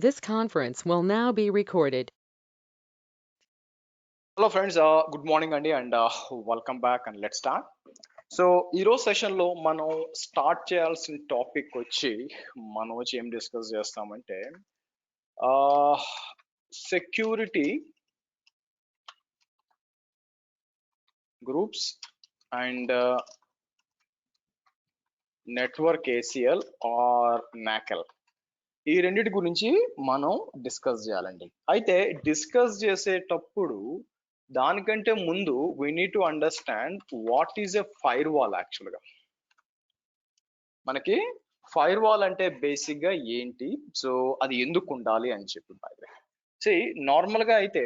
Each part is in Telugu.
This conference will now be recorded. Hello friends, good morning అండి and welcome back and let start. So ఈరోజు సెషన్లో మనం స్టార్ట్ చేయాల్సిన టాపిక్ వచ్చి ఏం డిస్కస్ చేస్తామంటే security groups and network ACL or NACL, ఈ రెండిటి గురించి మనం డిస్కస్ చేయాలండి. అయితే డిస్కస్ చేసేటప్పుడు దానికంటే ముందు we need to understand what is a fire wall. యాక్చువల్గా మనకి ఫైర్ వాల్ అంటే బేసిక్ గా ఏంటి, సో అది ఎందుకు ఉండాలి అని చెప్పి నార్మల్ గా అయితే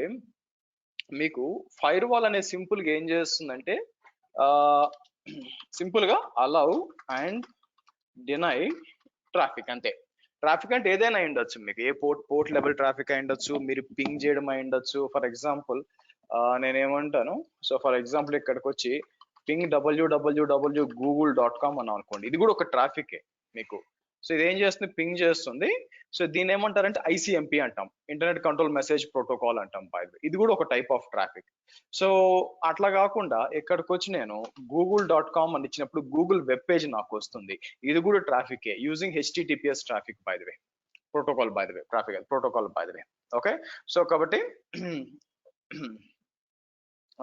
మీకు ఫైర్ వాల్ అనే సింపుల్ గా ఏం చేస్తుందంటే సింపుల్ గా అలౌ అండ్ డినై ట్రాఫిక్, అంతే. ట్రాఫిక్ అంటే ఏదైనా అయి ఉండొచ్చు, మీకు ఏ పోర్ట్ లెవెల్ ట్రాఫిక్ అయి ఉండొచ్చు, మీరు పింగ్ చేయడం అయి ఉండొచ్చు. ఫర్ ఎగ్జాంపుల్ నేనేమంటాను, సో ఫర్ ఎగ్జాంపుల్ ఇక్కడికి వచ్చి పింగ్ www.google.com అని అనుకోండి, ఇది కూడా ఒక ట్రాఫికే మీకు. సో ఇది ఏం చేస్తుంది, పింగ్ చేస్తుంది. సో దీన్ని ఏమంటారంటే ఐసిఎంపి అంటాం, ఇంటర్నెట్ కంట్రోల్ మెసేజ్ ప్రోటోకాల్ అంటాం. ఇది కూడా ఒక టైప్ ఆఫ్ ట్రాఫిక్. సో అట్లా కాకుండా ఇక్కడికి వచ్చి నేను google.com అని ఇచ్చినప్పుడు గూగుల్ వెబ్ పేజ్ నాకు వస్తుంది, ఇది కూడా ట్రాఫికే, using HTTPS traffic protocol traffic protocol okay. So కాబట్టి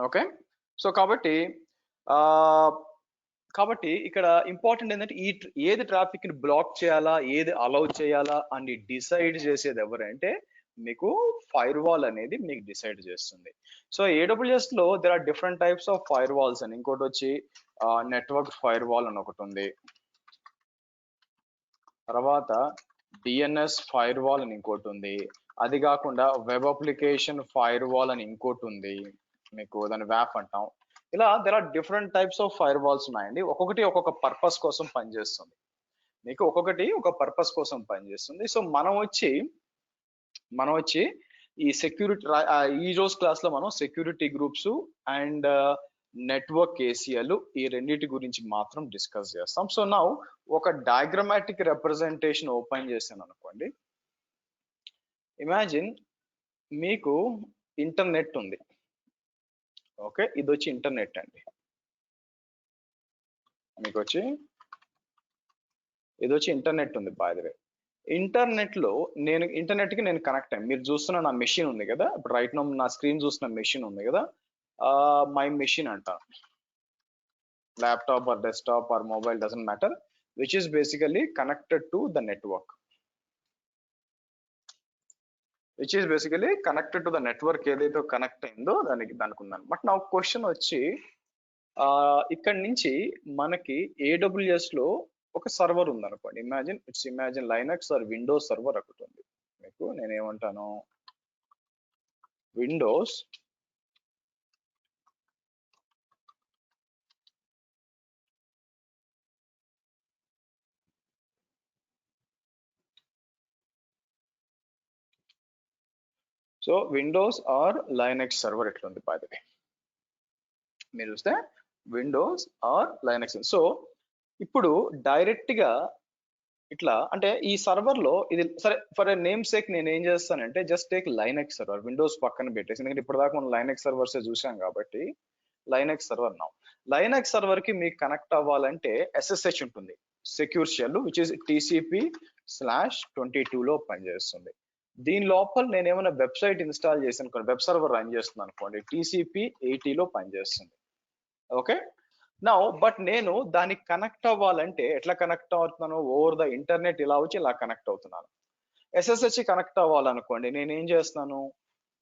ఓకే, సో కాబట్టి ఇక్కడ ఇంపార్టెంట్ ఏంటంటే ఏది ట్రాఫిక్ ని బ్లాక్ చేయాలా, ఏది అలౌ చేయాలా అని డిసైడ్ చేసేది ఎవరంటే మీకు ఫైర్ వాల్ అనేది మీకు డిసైడ్ చేస్తుంది. సో ఏడబ్ల్యూఎస్ లో there are different types of firewalls అని, ఇంకోటి వచ్చి నెట్వర్క్ ఫైర్ వాల్ అని ఒకటి ఉంది, తర్వాత డిఎన్ఎస్ ఫైర్ వాల్ అని ఇంకోటి ఉంది, అది కాకుండా వెబ్ అప్లికేషన్ ఫైర్ వాల్ అని ఇంకోటి ఉంది, మీకు దాన్ని వ్యాప్ అంటాం. ఇలా there are different types of firewalls ఉన్నాయండి. ఒక్కొక్కటి ఒక్కొక్క పర్పస్ కోసం పనిచేస్తుంది, మీకు ఒక్కొక్కటి ఒక పర్పస్ కోసం పనిచేస్తుంది. సో మనం వచ్చి ఈ సెక్యూరిటీ ఈ రోజు క్లాస్ లో మనం security groups and network ACL, ఈ రెండింటి గురించి మాత్రం డిస్కస్ చేస్తాం. సో నా ఒక డయాగ్రమాటిక్ రిప్రజెంటేషన్ ఓపెన్ చేశాను అనుకోండి. ఇమాజిన్ మీకు ఇంటర్నెట్ ఉంది, ఓకే, ఇది వచ్చి ఇంటర్నెట్ అండి. మీకు వచ్చి ఇది వచ్చి ఇంటర్నెట్ ఉంది. బై ద వే ఇంటర్నెట్ లో ఇంటర్నెట్ కి నేను కనెక్ట్ అయ్యాను. మీరు చూస్తున్న నా మెషిన్ ఉంది కదా, ఇప్పుడు రైట్ నో నా స్క్రీన్ చూస్తున్న మెషిన్ ఉంది కదా, మై మెషిన్ అంట, laptop or desktop or mobile doesn't matter, which is basically connected to the network, ఏదైతే కనెక్ట్ అయిందో దానికి ఉందని. బట్ నా క్వశ్చన్ వచ్చి ఇక్కడ నుంచి మనకి ఏడబ్ల్యూఎస్ లో ఒక సర్వర్ ఉంది అనుకోండి. Imagine Linux or Windows server ఒకటి ఉంది మీకు. నేనేమంటాను, Windows so Windows or Linux server ఎట్లుంది బాధ్యత మీరు చూస్తే, విండోస్ ఆర్ లైనక్స్. సో ఇప్పుడు డైరెక్ట్ గా ఇట్లా అంటే ఈ సర్వర్ లో ఇది సరే, ఫర్ నేమ్ సేక్ నేను ఏం చేస్తానంటే just take Linux server, Windows పక్కన పెట్టేసి, ఎందుకంటే ఇప్పటిదాకా మనం లైనక్స్ సర్వర్స్ చూసాం కాబట్టి లైనక్స్ సర్వర్ నా లైనక్స్ సర్వర్ కి మీకు కనెక్ట్ అవ్వాలంటే ఎస్ఎస్హెచ్ ఉంటుంది, secure shell, which is TCP/22 లో పనిచేస్తుంది. దీని లోపల నేను ఏమైనా వెబ్సైట్ ఇన్స్టాల్ చేసాను, వెబ్ సర్వర్ రన్ చేస్తున్నాను అనుకోండి, TCP/80 లో పనిచేస్తుంది. ఓకే, నా బట్ నేను దానికి కనెక్ట్ అవ్వాలంటే ఎట్లా కనెక్ట్ అవుతున్నాను, ఓవర్ ద ఇంటర్నెట్ ఇలా వచ్చి ఇలా కనెక్ట్ అవుతున్నాను. ఎస్ఎస్హెచ్ కనెక్ట్ అవ్వాలనుకోండి, నేను ఏం చేస్తున్నాను,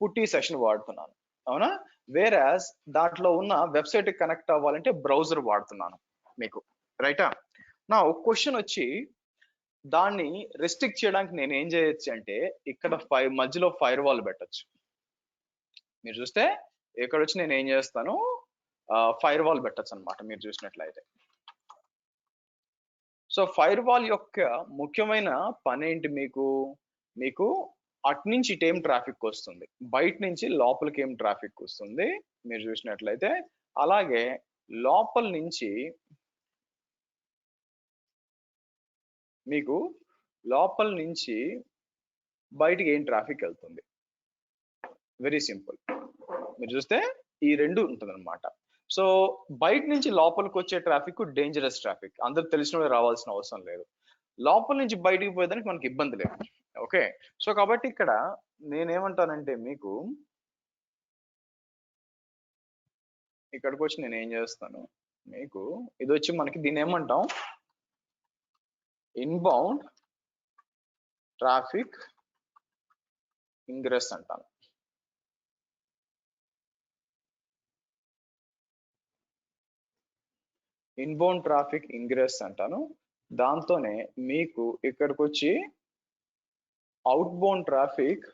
పుట్టి సెషన్ వాడుతున్నాను, అవునా. వేరాజ్ దాంట్లో ఉన్న వెబ్సైట్ కనెక్ట్ అవ్వాలంటే బ్రౌజర్ వాడుతున్నాను మీకు, రైటా. నా ఒక క్వశ్చన్ వచ్చి దాన్ని రెస్ట్రిక్ట్ చేయడానికి నేను ఏం చేయొచ్చు అంటే ఇక్కడ మధ్యలో ఫైర్ వాల్ పెట్టచ్చు. మీరు చూస్తే ఇక్కడ వచ్చి నేను ఏం చేస్తాను, ఫైర్ వాల్ పెట్టచ్చు అనమాట మీరు చూసినట్లయితే. సో ఫైర్ వాల్ యొక్క ముఖ్యమైన పని ఏంటి, మీకు అటు నుంచి ఇటేం ట్రాఫిక్ వస్తుంది, బయట నుంచి లోపలికి ఏం ట్రాఫిక్ వస్తుంది మీరు చూసినట్లయితే. అలాగే లోపల నుంచి మీకు బయటికి ఏం ట్రాఫిక్ వెళ్తుంది. Very simple. మీరు చూస్తే ఈ రెండు ఉంటుంది అనమాట. సో బయట నుంచి లోపలికి వచ్చే ట్రాఫిక్ డేంజరస్ ట్రాఫిక్, అందరు తెలిసిన రావాల్సిన అవసరం లేదు. లోపల నుంచి బయటికి పోయేదానికి మనకి ఇబ్బంది లేదు. ఓకే, సో కాబట్టి ఇక్కడ నేనేమంటానంటే మీకు ఇక్కడికి వచ్చి నేను ఏం చేస్తాను, మీకు ఇది వచ్చి మనకి దీన్ని ఏమంటాం, ఇన్బౌండ్ ట్రాఫిక్ ఇంగ్రెస్ అంటాను. ఇన్బౌండ్ ట్రాఫిక్ ఇంగ్రెస్ అంటాను. దాంతోనే మీకు ఇక్కడికి వచ్చి అవుట్బౌండ్ ట్రాఫిక్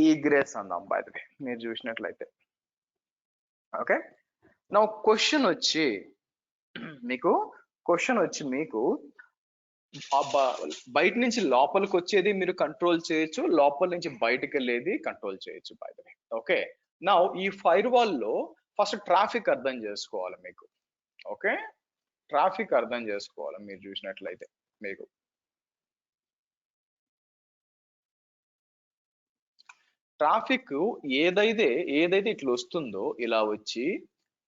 ఈగ్రెస్ అందాం బై ద వే మీరు చూసినట్లయితే. ఓకే, నా క్వశ్చన్ వచ్చి మీకు బయట నుంచి లోపలికి వచ్చేది మీరు కంట్రోల్ చేయొచ్చు, లోపల నుంచి బయటకు వెళ్ళేది కంట్రోల్ చేయొచ్చు బై ద వే. ఓకే, నా ఈ ఫైర్ వాల్ లో ఫస్ట్ ట్రాఫిక్ అర్థం చేసుకోవాలి మీకు. ఓకే, ట్రాఫిక్ అర్థం చేసుకోవాలి మీరు చూసినట్లయితే. మీకు ట్రాఫిక్ ఏదైతే ఇట్లా వస్తుందో ఇలా వచ్చి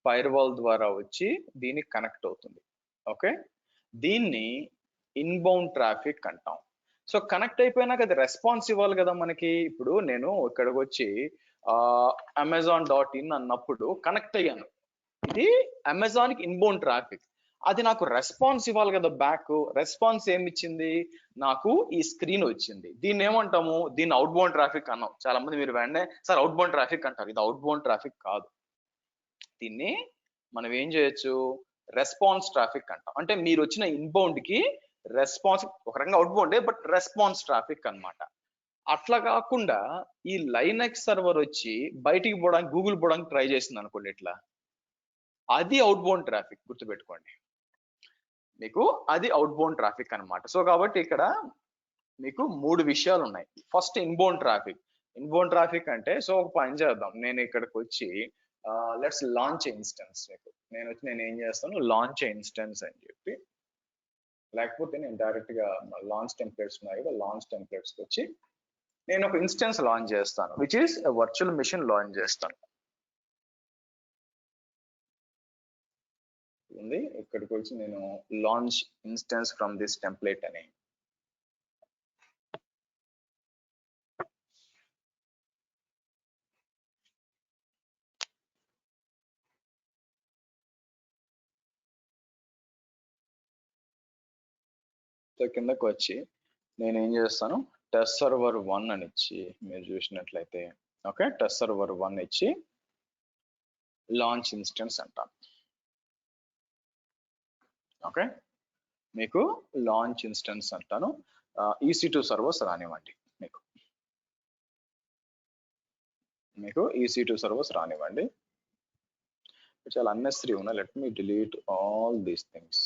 ఫైర్ వాల్ ద్వారా వచ్చి దీనికి కనెక్ట్ అవుతుంది. ఓకే, దీన్ని ఇన్బౌండ్ ట్రాఫిక్ అంటాం. సో కనెక్ట్ అయిపోయినాక అది రెస్పాన్స్ ఇవ్వాలి కదా మనకి. ఇప్పుడు నేను ఇక్కడికి వచ్చి amazon.in అన్నప్పుడు కనెక్ట్ అయ్యాను, ఇది అమెజాన్ కి ఇన్బౌండ్ ట్రాఫిక్. అది నాకు రెస్పాన్స్ ఇవ్వాలి కదా బ్యాక్. రెస్పాన్స్ ఏమి ఇచ్చింది నాకు, ఈ స్క్రీన్ వచ్చింది. దీన్ని ఏమంటాము, దీన్ని అవుట్ బౌండ్ ట్రాఫిక్ అన్నాం. చాలా మంది మీరు వెంటనే సార్ అవుట్ బౌండ్ ట్రాఫిక్ అంటారు, ఇది అవుట్ బౌండ్ ట్రాఫిక్ కాదు. దీన్ని మనం ఏం చేయొచ్చు, రెస్పాన్స్ ట్రాఫిక్ అంటాం. అంటే మీరు వచ్చిన ఇన్బౌండ్ కి రెస్పాన్స్, ఒక రకంగా అవుట్ బౌండే బట్ రెస్పాన్స్ ట్రాఫిక్ అన్నమాట. అట్లా కాకుండా ఈ లైనక్స్ సర్వర్ వచ్చి బయటికి పోవడానికి గూగుల్ పోవడానికి ట్రై చేసింది అనుకోండి, ఇట్లా అది అవుట్ బౌండ్ ట్రాఫిక్, గుర్తుపెట్టుకోండి. మీకు అది అవుట్ బౌండ్ ట్రాఫిక్ అన్నమాట. సో కాబట్టి ఇక్కడ మీకు 3 విషయాలు ఉన్నాయి. ఫస్ట్ ఇన్బౌండ్ ట్రాఫిక్ అంటే, సో ఒక పని చేద్దాం, నేను ఇక్కడికి వచ్చి లెట్స్ లాంచ్ ఇన్స్టెన్స్. నేను ఏం చేస్తాను, లాంచ్ ఇన్స్టెన్స్ అని చెప్పి, లేకపోతే నేను డైరెక్ట్ గా లాంచ్ టెంప్లెట్స్ ఉన్నాయి కదా, లాంచ్ టెంప్లెట్స్ వచ్చి నేను ఒక ఇన్స్టెన్స్ లాంచ్ చేస్తాను, which is virtual machine launch చేస్తాను. ఉంది ఇక్కడికి వచ్చి నేను launch instance from this template అని, సో కిందకు వచ్చి నేను ఏం చేస్తాను, టెస్ట్ సర్వర్ 1 అని ఇచ్చి మీరు చూసినట్లయితే, ఓకే, టెస్ట్ సర్వర్ 1 ఇచ్చి లాంచ్ ఇన్స్టెన్స్ అంటాను. ఓకే, మీకు లాంచ్ ఇన్స్టెన్స్ అంటాను. EC2 సర్వర్స్ రానివ్వండి, మీకు EC2 సర్వర్స్ రానివ్వండి. చాలా అన్నెసరీ ఉన్నాయి. Let me delete all these things.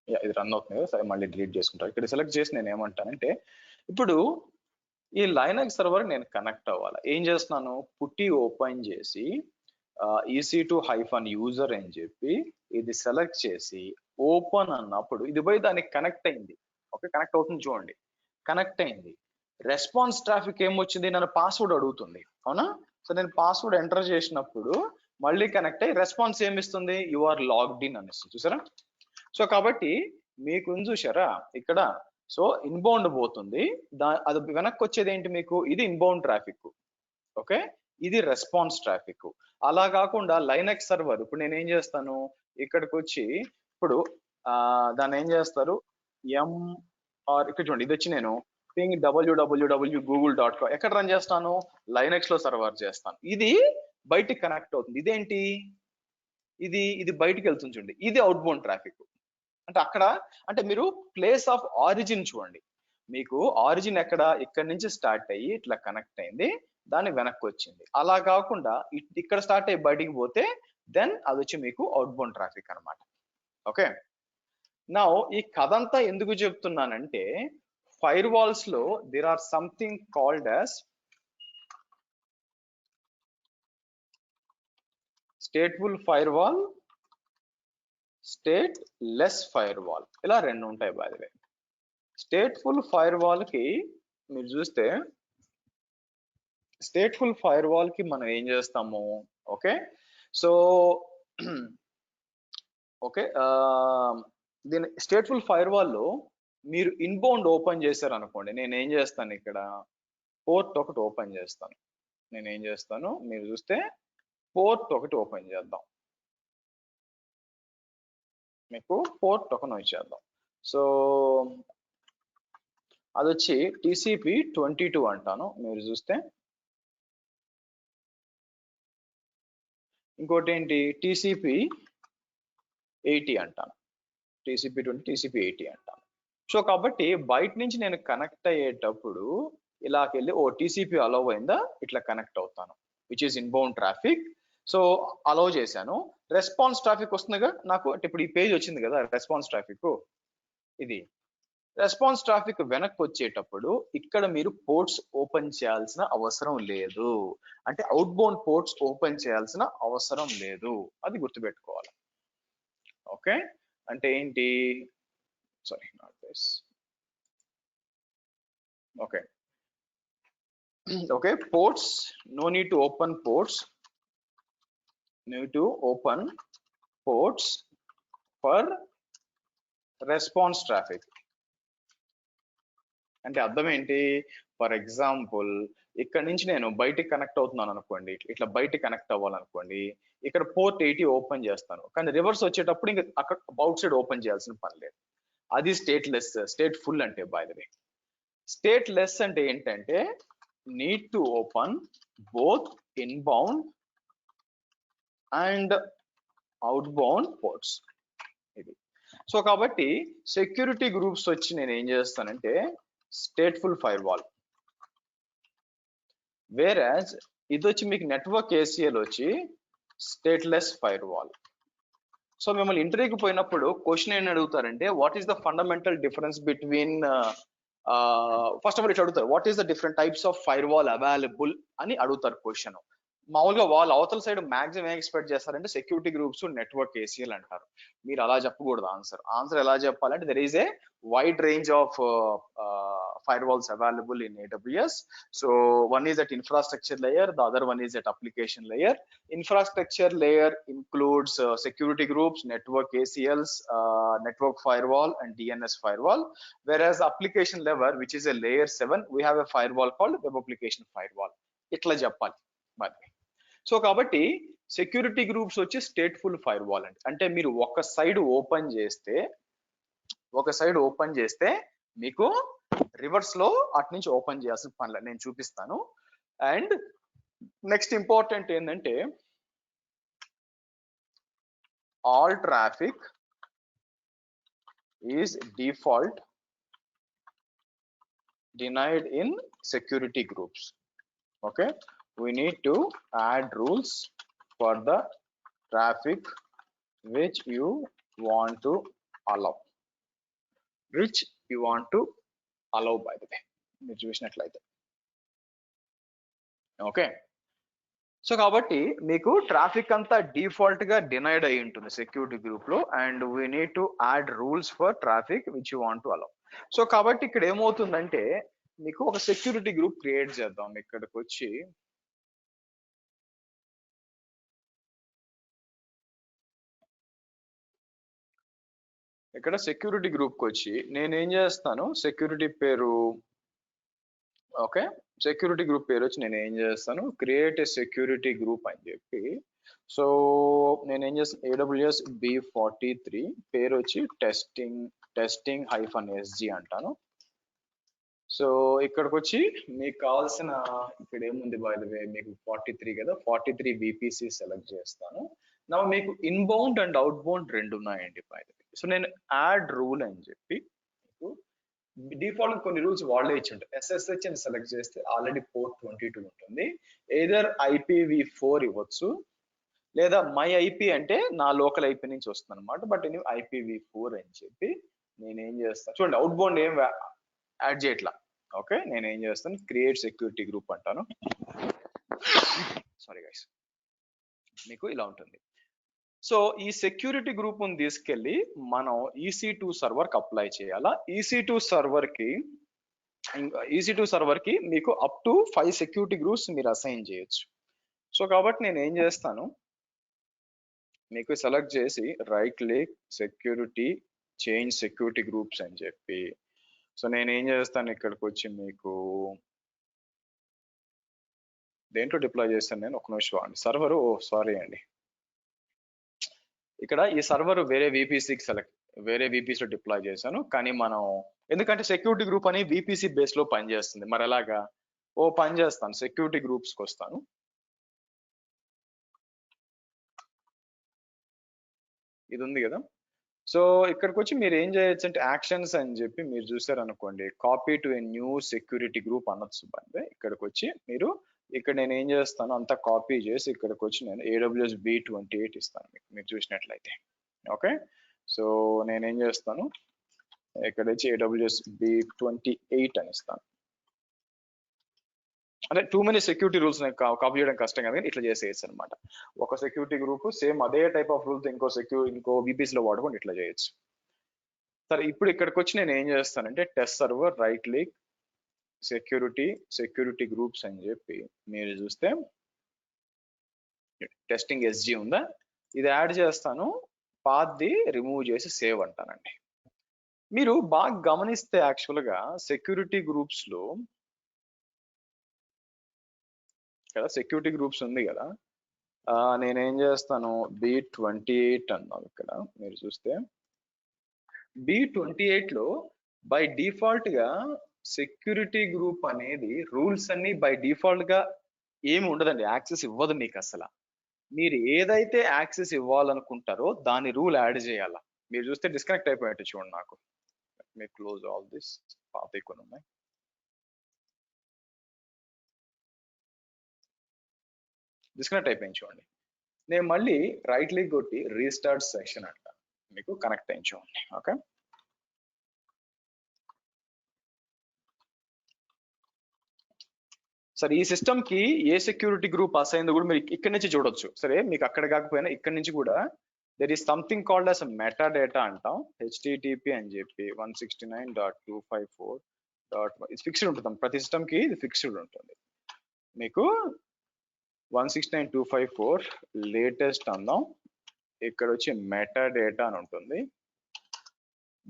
ఇది రన్ అవుతుంది కదా, సరే మళ్ళీ డిలీట్ చేసుకుంటాను. ఇక్కడ సెలెక్ట్ చేసి నేను ఏమంటానంటే, ఇప్పుడు ఈ లైనక్స్ సర్వర్ నేను కనెక్ట్ అవ్వాలి. ఏం చేస్తున్నాను, పుట్టి ఓపెన్ చేసి EC2-user అని చెప్పి ఇది సెలెక్ట్ చేసి ఓపెన్ అన్నప్పుడు ఇది పోయి దానికి కనెక్ట్ అయింది. ఓకే, కనెక్ట్ అవుతుంది చూడండి, కనెక్ట్ అయింది. రెస్పాన్స్ ట్రాఫిక్ ఏమొచ్చింది, నన్ను పాస్వర్డ్ అడుగుతుంది, అవునా. సో నేను పాస్వర్డ్ ఎంటర్ చేసినప్పుడు మళ్ళీ కనెక్ట్ అయ్యి రెస్పాన్స్ ఏమిస్తుంది, యు ఆర్ లాగ్డ్ ఇన్ అనిస్తుంది, చూసారా. సో కాబట్టి మీకు చూసారా ఇక్కడ, సో ఇన్బౌండ్ పోతుంది, అది వెనక్కి వచ్చేది ఏంటి మీకు, ఇది ఇన్బౌండ్ ట్రాఫిక్. ఓకే, ఇది రెస్పాన్స్ ట్రాఫిక్. అలా కాకుండా లైనక్స్ సర్వర్, ఇప్పుడు నేను ఏం చేస్తాను, ఇక్కడికి వచ్చి ఇప్పుడు దాన్ని ఏం చేస్తారు, ఇక్కడ చూడండి, ఇది వచ్చి నేను పింగ్ www.google.com ఎక్కడ రన్ చేస్తాను, లైనక్స్ లో సర్వర్ చేస్తాను. ఇది బయటికి కనెక్ట్ అవుతుంది, ఇదేంటి, ఇది బయటికి వెళ్తుంది చూడండి, ఇది అవుట్ బౌండ్ ట్రాఫిక్. అంటే అక్కడ, అంటే మీరు ప్లేస్ ఆఫ్ ఆరిజిన్ చూడండి, మీకు ఆరిజిన్ ఎక్కడ, ఇక్కడ నుంచి స్టార్ట్ అయ్యి ఇట్లా కనెక్ట్ అయింది, దాన్ని వెనక్కి వచ్చింది. అలా కాకుండా ఇక్కడ స్టార్ట్ అయ్యి బయటికి పోతే దెన్ అది వచ్చి మీకు అవుట్ బౌండ్ ట్రాఫిక్ అనమాట. ఓకే, నా ఈ కథ అంతా ఎందుకు చెప్తున్నానంటే, firewalls లో there are something called as stateful firewall, stateless firewall. ఇలా రెండు ఉంటాయి by the way. Stateful firewall కి మీరు చూస్తే స్టేట్ఫుల్ ఫైర్వాల్ కి మనం ఏం చేస్తాము, ఓకే సో ఓకే దీని స్టేట్ఫుల్ ఫైర్వాల్ లో మీరు ఇన్బౌండ్ ఓపెన్ చేశారు అనుకోండి, నేను ఏం చేస్తాను ఇక్కడ పోర్ట్ ఒకటి ఓపెన్ చేస్తాను. నేను ఏం చేస్తాను మీరు చూస్తే పోర్ట్ ఒకటి ఓపెన్ చేద్దాం, మీకు పోర్ట్ ఒకటి వచ్చేద్దాం. సో అది వచ్చి టీసీపీ 22 అంటాను మీరు చూస్తే. ఇంకోటి ఏంటి టీసీపీ 80 అంటాను, టీసీపీ 20 టీసీపీ 80 అంటాను. సో కాబట్టి బయట నుంచి నేను కనెక్ట్ అయ్యేటప్పుడు ఇలాకెళ్ళి ఓ టీసీపీ అలౌ అయిందా ఇట్లా కనెక్ట్ అవుతాను, which is inbound traffic. So allow చేశాను, రెస్పాన్స్ ట్రాఫిక్ వస్తుందిగా నాకు. అంటే ఇప్పుడు ఈ పేజ్ వచ్చింది కదా రెస్పాన్స్ ట్రాఫిక్, ఇది రెస్పాన్స్ ట్రాఫిక్ వెనక్కి వచ్చేటప్పుడు ఇక్కడ మీరు పోర్ట్స్ ఓపెన్ చేయాల్సిన అవసరం లేదు, అంటే అవుట్ బౌండ్ పోర్ట్స్ ఓపెన్ చేయాల్సిన అవసరం లేదు, అది గుర్తుపెట్టుకోవాలి. ఓకే అంటే ఏంటి, sorry not this, okay okay ports no need to open ports, need to open ports for response traffic. అంటే అర్థం ఏంటి, ఫర్ ఎగ్జాంపుల్ ఇక్కడ నుంచి నేను బయటికి కనెక్ట్ అవుతున్నాను అనుకోండి, ఇట్లా బయటికి కనెక్ట్ అవ్వాలనుకోండి, ఇక్కడ పోర్ట్ 80 ఓపెన్ చేస్తాను, కానీ రివర్స్ వచ్చేటప్పుడు ఇంకా అక్కడ అవుట్ సైడ్ ఓపెన్ చేయాల్సిన పని లేదు. అది స్టేట్లెస్. స్టేట్ ఫుల్ అంటే by the way, state less అంటే ఏంటంటే need to open both inbound and outbound ports ఇది. సో కాబట్టి సెక్యూరిటీ గ్రూప్స్ వచ్చి నేను ఏం చేస్తానంటే స్టేట్ఫుల్ ఫైర్వాల్, వేరాజ్ ఇది వచ్చి మీకు నెట్వర్క్ ఏసీఎల్ వచ్చి స్టేట్లెస్ ఫైర్వాల్. సో మిమ్మల్ని ఇంటర్వ్యూకి పోయినప్పుడు క్వశ్చన్ ఏం అడుగుతారంటే what is the fundamental difference between first of all ఇట్లా అడుగుతారు, what is the different types of firewall available అని అడుగుతారు క్వశ్చన్. మామూలుగా వాళ్ళు అవతల సైడ్ మాక్సిమం ఏం ఎక్స్పెక్ట్ చేస్తారంటే సెక్యూరిటీ గ్రూప్స్ నెట్వర్క్ ఏసీఎల్ అంటారు. మీరు అలా చెప్పకూడదు. ఆన్సర్ ఎలా చెప్పాలంటే there is a wide range of firewalls available in AWS. So one is at infrastructure layer, the other one is at application layer. Infrastructure layer includes security groups, network ACLs, network firewall and DNS firewall, whereas application level, which is a layer 7, we have a firewall called web application firewall. ఇట్లా చెప్పాలి మరి. సో కాబట్టి సెక్యూరిటీ గ్రూప్స్ వచ్చి స్టేట్ఫుల్ ఫైర్వాల్ అంటే మీరు ఒక సైడ్ ఓపెన్ చేస్తే మీకు రివర్స్ లో అటు నుంచి ఓపెన్ చేయాల్సిన పనిలే, నేను చూపిస్తాను. అండ్ నెక్స్ట్ ఇంపార్టెంట్ ఏంటంటే all traffic is default denied in security groups. Okay, we need to add rules for the traffic which you want to allow, by the way మీరు చూసినట్లయితే. ఓకే సో కాబట్టి మీకు ట్రాఫిక్ అంతా డిఫాల్ట్ గా డినైడ్ అయి ఉంటుంది సెక్యూరిటీ గ్రూప్ లో, and we need to add rules for traffic which you want to allow. So కాబట్టి ఇక్కడ ఏమవుతుందంటే మీకు ఒక సెక్యూరిటీ గ్రూప్ క్రియేట్ చేద్దాం. ఇక్కడికి వచ్చి ఇక్కడ సెక్యూరిటీ గ్రూప్కి వచ్చి నేనేం చేస్తాను, సెక్యూరిటీ పేరు ఓకే సెక్యూరిటీ గ్రూప్ పేరు వచ్చి నేను ఏం చేస్తాను క్రియేట్ ఏ సెక్యూరిటీ గ్రూప్ అని చెప్పి. సో నేనేం చేస్తాను AWS B43 పేరు వచ్చి టెస్టింగ్ -SG అంటాను. సో ఇక్కడికి వచ్చి మీకు కావాల్సిన ఇక్కడ ఏముంది బై ద వే మీకు 43 కదా, 43 VPC సెలెక్ట్ చేస్తాను. నా మీకు ఇన్బౌండ్ అండ్ అవుట్ బౌండ్ రెండు ఉన్నాయండి బై ద వే. సో నేను యాడ్ రూల్ అని చెప్పి మీకు డిఫాల్ట్ కొన్ని రూల్స్ వాళ్ళే ఇచ్చిండు. SSH అని సెలెక్ట్ చేస్తే ఆల్రెడీ పోర్ట్ 22 ఉంటుంది. ఎయిదర్ IPv4 ఇవ్వచ్చు, లేదా మై IP అంటే నా లోకల్ IP నుంచి వస్తుంది అనమాట. బట్ నేను IPv4 అని చెప్పి నేనేం చేస్తాను చూడండి, అవుట్ బౌండ్ యాడ్ చేయట్లా. ఓకే, నేను ఏం చేస్తాను, క్రియేట్ సెక్యూరిటీ గ్రూప్ అంటాను. సారీ గైస్, మీకు ఇలా ఉంటుంది. సో ఈ సెక్యూరిటీ గ్రూప్ ని తీసుకెళ్ళి మనం EC2 సర్వర్ కి అప్లై చేయాలా. EC2 సర్వర్ కి మీకు అప్ టు 5 సెక్యూరిటీ గ్రూప్స్ మీరు అసైన్ చేయొచ్చు. సో కాబట్టి నేను ఏం చేస్తాను, మీకు సెలెక్ట్ చేసి right click security change security groups అని చెప్పి, సో నేను ఏం చేస్తాను, ఇక్కడికి వచ్చి మీకు దేంట్లో డిప్లాయ్ చేస్తాను నేను, ఒక నిమిషం అండి. సర్వర్, సారీ అండి, ఇక్కడ ఈ సర్వర్ వేరే VPCకి వేరే VPC లో డిప్లాయ్ చేశాను. కానీ మనం ఎందుకంటే సెక్యూరిటీ గ్రూప్ అని VPC బేస్ లో పనిచేస్తుంది, మరి ఎలాగా పని చేస్తాను, సెక్యూరిటీ గ్రూప్స్ కి వస్తాను. ఇది ఉంది కదా. సో ఇక్కడికి వచ్చి మీరు ఏం చేయొచ్చు అంటే యాక్షన్స్ అని చెప్పి మీరు చూసారు అనుకోండి, copy to a new security group అనొచ్చు. అంటే ఇక్కడికి వచ్చి మీరు, ఇక్కడ నేను ఏం చేస్తాను అంతా కాపీ చేసి ఇక్కడికి వచ్చి నేను AWS B28 ఇస్తాను మీరు చూసినట్లయితే. ఓకే, సో నేనేం చేస్తాను, ఇక్కడ వచ్చి AWS B28 అని ఇస్తాను. అంటే too many security rules copy చేయడం కష్టం కదా, ఇట్లా చేసేయచ్చు అనమాట. ఒక సెక్యూరిటీ గ్రూప్ సేమ్ అదే టైప్ ఆఫ్ రూల్స్ ఇంకో VPC లో వాడుకొని ఇట్లా చేయొచ్చు. సరే, ఇప్పుడు ఇక్కడికి వచ్చి నేను ఏం చేస్తానంటే test server right click security groups అని చెప్పి మీరు చూస్తే టెస్టింగ్ SG ఉందా, ఇది యాడ్ చేస్తాను. పాత్ ది రిమూవ్ చేసి సేవ్ అంటానండి. మీరు బాగా గమనిస్తే యాక్చువల్ గా సెక్యూరిటీ గ్రూప్స్ లో కదా, సెక్యూరిటీ గ్రూప్స్ ఉంది కదా, నేనేం చేస్తాను B28 అన్నాను. ఇక్కడ మీరు చూస్తే B28 లో బై డిఫాల్ట్ గా సెక్యూరిటీ గ్రూప్ అనేది రూల్స్ అన్ని బై డిఫాల్ట్ గా ఏమి ఉండదండి, యాక్సెస్ ఇవ్వదు మీకు అసలు. మీరు ఏదైతే యాక్సెస్ ఇవ్వాలనుకుంటారో దాని రూల్ యాడ్ చేయాలా. మీరు చూస్తే డిస్కనెక్ట్ అయిపోయినట్టు చూడండి. నాకు మీరు క్లోజ్ ఆల్ దిస్, పాత ఎక్కువ ఉన్నాయి. డిస్కనెక్ట్ అయిపోయింది చూడండి. నేను మళ్ళీ రైట్ క్లిక్ కొట్టి రీస్టార్ట్ సెషన్ అంట, మీకు కనెక్ట్ అయింది చూడండి. ఓకే, సరే ఈ సిస్టమ్ కి ఏ సెక్యూరిటీ గ్రూప్ అసైన్ కూడా మీరు ఇక్కడ నుంచి చూడొచ్చు. సరే, మీకు అక్కడ కాకపోయినా ఇక్కడ నుంచి కూడా there is something called as meta data అంటాం. HTTP అని చెప్పి 169.254. ఇది ఫిక్స్డ్ ఉంటుంది ప్రతి సిస్టమ్ కి, ఇది ఫిక్స్డ్ ఉంటుంది. మీకు 169.254 లేటెస్ట్ అందాం. ఇక్కడ వచ్చి మెటా డేటా అని ఉంటుంది,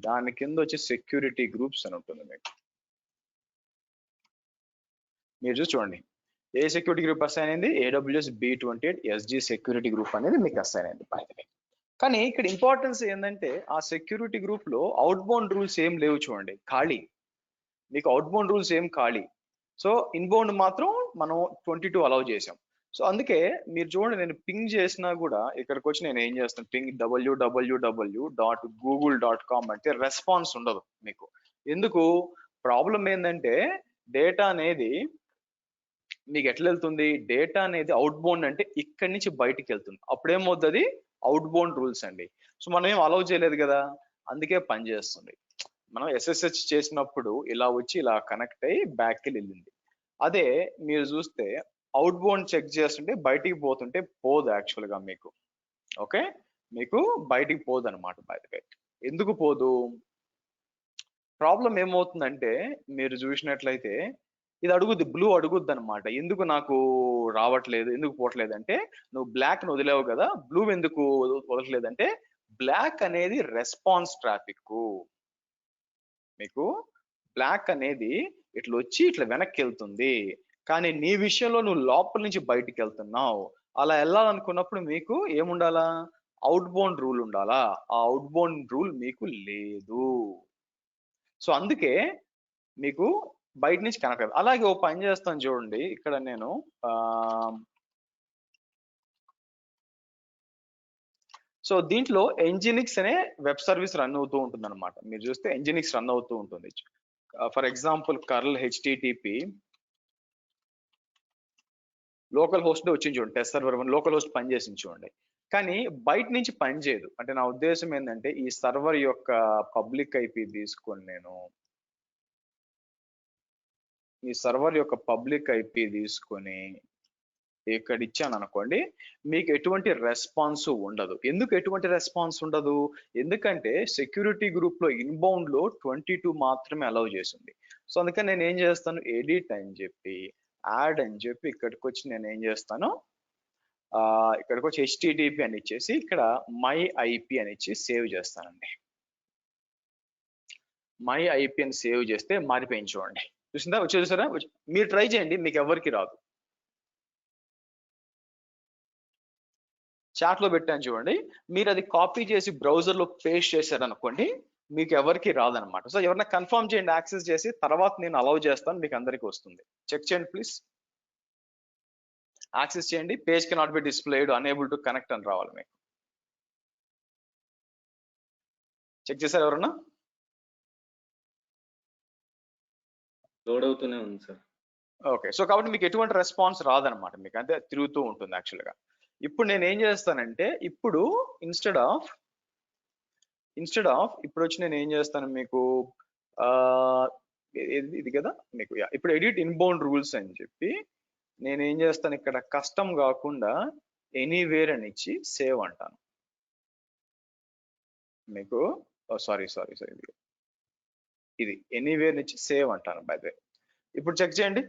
దాని కింద వచ్చి సెక్యూరిటీ గ్రూప్స్ అని ఉంటుంది. మీరు చూసి చూడండి ఏ సెక్యూరిటీ గ్రూప్ అసైన్ అయింది, AWS B28 SG security group అనేది మీకు అసైన్ అయింది బై ది వే. కానీ ఇక్కడ ఇంపార్టెన్స్ ఏంటంటే ఆ సెక్యూరిటీ గ్రూప్ లో అవుట్ బౌండ్ రూల్స్ ఏం లేవు చూడండి, ఖాళీ. మీకు అవుట్ బౌండ్ రూల్స్ ఏం ఖాళీ. సో ఇన్బౌండ్ మాత్రం మనం 22 అలౌ చేసాం. సో అందుకే మీరు చూడండి, నేను పింగ్ చేసినా కూడా ఇక్కడికి వచ్చి నేను ఏం చేస్తాను, పింగ్ www.google.com అంటే రెస్పాన్స్ ఉండదు మీకు. ఎందుకు, ప్రాబ్లం ఏంటంటే డేటా అనేది మీకు ఎట్లా వెళ్తుంది, డేటా అనేది అవుట్ బౌండ్ అంటే ఇక్కడి నుంచి బయటికి వెళ్తుంది. అప్పుడేమవుతుంది, అవుట్ బౌండ్ రూల్స్ అండి. సో మనం ఏం అలౌ చేయలేదు కదా, అందుకే పనిచేస్తుంది. మనం SSH చేసినప్పుడు ఇలా వచ్చి ఇలా కనెక్ట్ అయ్యి బ్యాక్కి వెళ్ళింది. అదే మీరు చూస్తే అవుట్ బౌండ్ చెక్ చేస్తుంటే బయటికి పోతుంటే పోదు యాక్చువల్ గా మీకు. ఓకే, మీకు బయటికి పోదు అనమాట. బై ది వే ఎందుకు పోదు, ప్రాబ్లం ఏమవుతుందంటే మీరు చూసినట్లయితే ఇది అడుగుద్ది, బ్లూ అడుగుద్ది అనమాట. ఎందుకు నాకు రావట్లేదు, ఎందుకు పోవట్లేదు అంటే, నువ్వు బ్లాక్ ను వదిలేవు కదా, బ్లూ ఎందుకు వదలట్లేదంటే బ్లాక్ అనేది రెస్పాన్స్ ట్రాఫిక్. మీకు బ్లాక్ అనేది ఇట్లా వచ్చి ఇట్లా వెనక్కి వెళ్తుంది, కానీ నీ విషయంలో నువ్వు లోపల నుంచి బయటికి వెళ్తున్నావు. అలా వెళ్ళాలనుకున్నప్పుడు మీకు ఏముండాలా, అవుట్ బౌండ్ రూల్ ఉండాలా. ఆ అవుట్ బౌండ్ రూల్ మీకు లేదు. సో అందుకే మీకు బయట నుంచి కనెక్ట్ అవ్వదు. అలాగే ఓ పని చేస్తాను చూడండి, ఇక్కడ నేను సో దీంట్లో ఎంజినిక్స్ అనే వెబ్ సర్వీస్ రన్ అవుతూ ఉంటుంది అనమాట. మీరు చూస్తే ఎంజినిక్స్ రన్ అవుతూ ఉంటుంది. For example curl HTTP local host వచ్చింది చూడండి, టెస్ట్ సర్వర్ లోకల్ హోస్ట్ పనిచేసింది చూడండి. కానీ బయట నుంచి పని చేయదు. అంటే నా ఉద్దేశం ఏంటంటే ఈ సర్వర్ యొక్క పబ్లిక్ IP తీసుకొని నేను ఈ సర్వర్ యొక్క పబ్లిక్ ఐపీ తీసుకొని ఇక్కడ ఇచ్చాను అనుకోండి, మీకు ఎటువంటి రెస్పాన్స్ ఉండదు. ఎందుకు ఎటువంటి రెస్పాన్స్ ఉండదు? ఎందుకంటే సెక్యూరిటీ గ్రూప్ లో ఇన్బౌండ్ లో 22 మాత్రమే అలౌ చేసింది. సో అందుకని నేను ఏం చేస్తాను, ఎడిట్ అని చెప్పి యాడ్ అని చెప్పి ఇక్కడికి వచ్చి నేను ఏం చేస్తాను, ఇక్కడికి వచ్చి HTTP అని ఇచ్చేసి ఇక్కడ మై ఐపీ అని ఇచ్చి సేవ్ చేస్తానండి. మై ఐపీ అని సేవ్ చేస్తే మారిపోయింది చూడండి. చూసిందా, వచ్చేసారా? మీరు ట్రై చేయండి, మీకు ఎవరికి రాదు. చాట్ లో పెట్టాను చూడండి, మీరు అది కాపీ చేసి బ్రౌజర్ లో పేస్ట్ చేశారనుకోండి, మీకు ఎవరికి రాదనమాట. సో ఎవరైనా కన్ఫర్మ్ చేయండి యాక్సెస్ చేసి, తర్వాత నేను అలౌ చేస్తాను, మీకు అందరికి వస్తుంది. చెక్ చేయండి ప్లీజ్. యాక్సెస్ చేయండి, page cannot be displayed, unable to connect అని రావాలి మీకు. చెక్ చేశారు ఎవరన్నా? లోడ్ అవుతూనే ఉంది సార్. ఓకే, సో కాబట్టి మీకు ఎటువంటి రెస్పాన్స్ రాదనమాట, మీకు అంతే తిరుగుతూ ఉంటుంది యాక్చువల్ గా. ఇప్పుడు నేను ఏం చేస్తానంటే, ఇప్పుడు ఇన్స్టెడ్ ఆఫ్ ఇప్పుడు వచ్చి నేను ఏం చేస్తాను మీకు, ఇది కదా మీకు, ఇప్పుడు ఎడిట్ ఇన్బౌండ్ రూల్స్ అని చెప్పి నేను ఏం చేస్తాను, ఇక్కడ కస్టమ్ కాకుండా ఎనీవేర్ అని ఇచ్చి సేవ్ అంటాను మీకు. సారీ ఇది ఎనీవేర్ నుంచి సేవ్ అంటాను బై ద వే. ఇప్పుడు చెక్ చేయండి.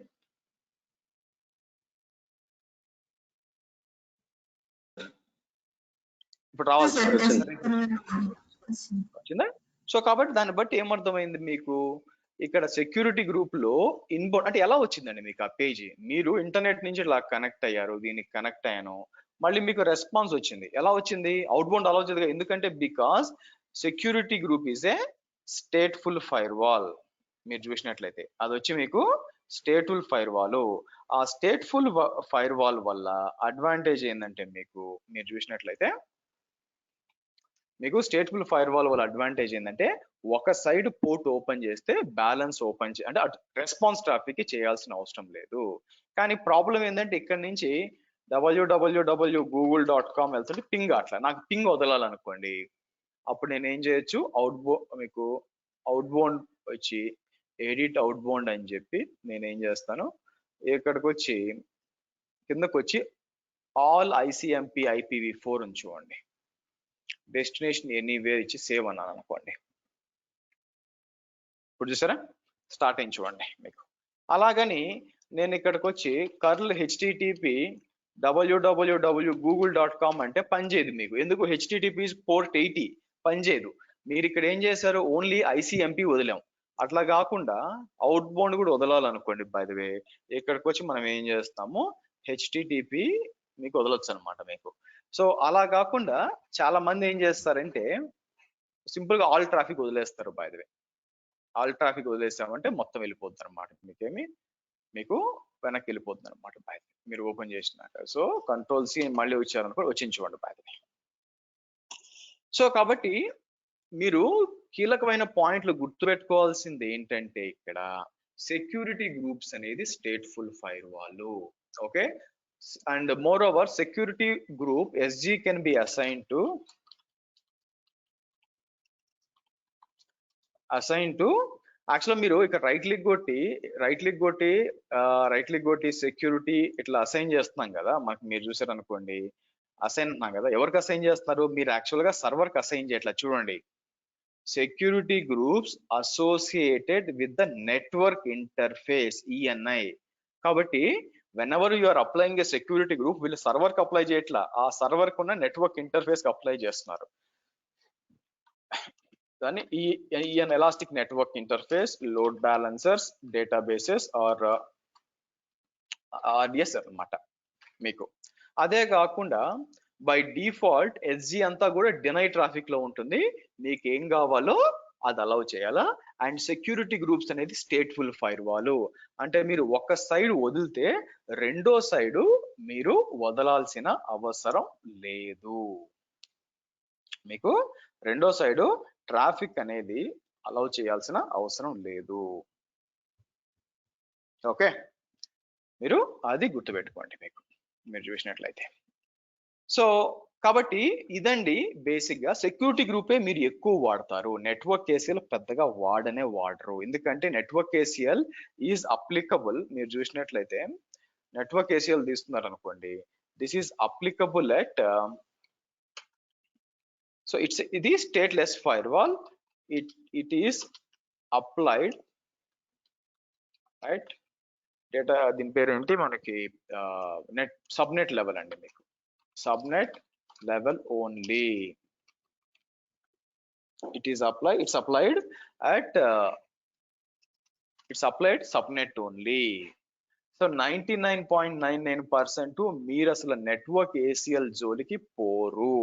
ఇప్పుడు రావాలి వచ్చిందా? సో కాబట్టి దాన్ని బట్టి ఏమర్థమైంది మీకు, ఇక్కడ సెక్యూరిటీ గ్రూప్ లో ఇన్బౌండ్ అంటే ఎలా వచ్చిందండి మీకు ఆ పేజీ, మీరు ఇంటర్నెట్ నుంచి ఇలా కనెక్ట్ అయ్యారు, దీనికి కనెక్ట్ అయ్యాను, మళ్ళీ మీకు రెస్పాన్స్ వచ్చింది. ఎలా వచ్చింది? అవుట్బౌండ్ అలా వచ్చింది. ఎందుకంటే because security group is a stateful fire wall. మీరు చూసినట్లయితే అది వచ్చి మీకు స్టేట్ఫుల్ ఫైర్ వాల్. ఆ స్టేట్ఫుల్ ఫైర్ వాల్ వల్ల అడ్వాంటేజ్ ఏంటంటే మీకు, మీరు చూసినట్లయితే మీకు స్టేట్ఫుల్ ఫైర్ వాల్ వల్ల అడ్వాంటేజ్ ఏంటంటే, ఒక సైడ్ పోర్ట్ ఓపెన్ చేస్తే బ్యాలెన్స్ ఓపెన్ అంటే రెస్పాన్స్ ట్రాఫిక్ చేయాల్సిన అవసరం లేదు. కానీ ప్రాబ్లం ఏంటంటే, ఇక్కడ నుంచి www.google.com వెళ్తుంటే పింగ్ అట్లా నాకు పింగ్ వదలాలనుకోండి, అప్పుడు నేను ఏం చేయొచ్చు, మీకు అవుట్బౌండ్ వచ్చి ఎడిట్ అవుట్బౌండ్ అని చెప్పి నేను ఏం చేస్తాను, ఇక్కడికి వచ్చి కిందకు వచ్చి ఆల్ ICMP IPv4 చూడండి, డెస్టినేషన్ ఎనీవేర్ ఇచ్చి సేవ్ అన్నాను అనుకోండి. ఇప్పుడు చూసారా స్టార్ట్ అయింది చూడండి మీకు. అలాగని నేను ఇక్కడికి వచ్చి కర్ల్ HTTP www.google.com అంటే పనిచేయదు మీకు. ఎందుకు? HTTP పోర్ట్ 80 పనిచేయదు. మీరు ఇక్కడ ఏం చేశారు, ఓన్లీ ICMP వదిలాం. అట్లా కాకుండా అవుట్ బౌండ్ కూడా వదలాలనుకోండి బై ద వే, ఇక్కడికి వచ్చి మనం ఏం చేస్తాము, HTTP మీకు వదలొచ్చు అనమాట మీకు. సో అలా కాకుండా చాలా మంది ఏం చేస్తారంటే సింపుల్ గా ఆల్ ట్రాఫిక్ వదిలేస్తారు by the way. All traffic వదిలేసామంటే మొత్తం వెళ్ళిపోతుంది అనమాట, మీకు వెనక్కి వెళ్ళిపోతుంది అనమాట బై ద వే మీరు ఓపెన్ చేసినాక. సో కంట్రోల్ C మళ్ళీ వచ్చారనుకో వచ్చించుకోండి బై ద వే. సో కాబట్టి మీరు కీలకమైన పాయింట్లు గుర్తుపెట్టుకోవాల్సింది ఏంటంటే, ఇక్కడ సెక్యూరిటీ గ్రూప్స్ అనేది stateful fire wall. Okay, and moreover security group SG can be assigned to actually మీరు ఇక్కడ రైట్ క్లిక్ కొట్టి సెక్యూరిటీ ఇట్లా అసైన్ చేస్తున్నాం కదా, మనకి మీరు చూసారు అనుకోండి, అసైన్ అన్నాం కదా. ఎవరికి అసైన్ చేస్తున్నారు? మీరు యాక్చువల్ గా సర్వర్ కి అసైన్ చేయట్లా. చూడండి, security groups associated with the network interface ENI. కాబట్టి whenever you are applying a security group, వీళ్ళు సర్వర్ కి అప్లై చేయట్లా, ఆ సర్వర్ కు ఉన్న నెట్వర్క్ ఇంటర్ఫేస్ కి అప్లై చేస్తున్నారు. దాన్ని EN elastic network interface, load balancers, databases or RDS అన్నమాట మీకు. అదే కాకుండా బై డిఫాల్ట్ SG అంతా కూడా డినై ట్రాఫిక్ లో ఉంటుంది. మీకు ఏం కావాలో అది అలౌ చేయాలా. అండ్ సెక్యూరిటీ గ్రూప్స్ అనేది స్టేట్ఫుల్ ఫైర్ వాల్. అంటే మీరు ఒక సైడ్ వదిలితే రెండో సైడ్ మీరు వదలాల్సిన అవసరం లేదు. మీకు రెండో సైడ్ ట్రాఫిక్ అనేది అలౌ చేయాల్సిన అవసరం లేదు. ఓకే, మీరు అది గుర్తుపెట్టుకోండి. మీరు చూసినట్లయితే సో కాబట్టి ఇదండి బేసిక్ గా సెక్యూరిటీ గ్రూపే మీరు ఎక్కువ వాడతారు. నెట్వర్క్ ఏసీఎల్ పెద్దగా వాడరు. ఎందుకంటే నెట్వర్క్ ఏసీఎల్ ఈజ్ అప్లికబుల్. మీరు చూసినట్లయితే నెట్వర్క్ ఏసీఎల్ తీసుకున్నారు అనుకోండి, this is applicable at so ఇది stateless firewall. It is applied right data. దీని పేరు ఏంటి మనకి నెట్ సబ్నెట్ లెవెల్ అండి. మీకు subnet level only. it's applied at it's applied subnet only. So 99.99% మీరు అసలు నెట్వర్క్ ఏసీఎల్ జోలికి పోరు.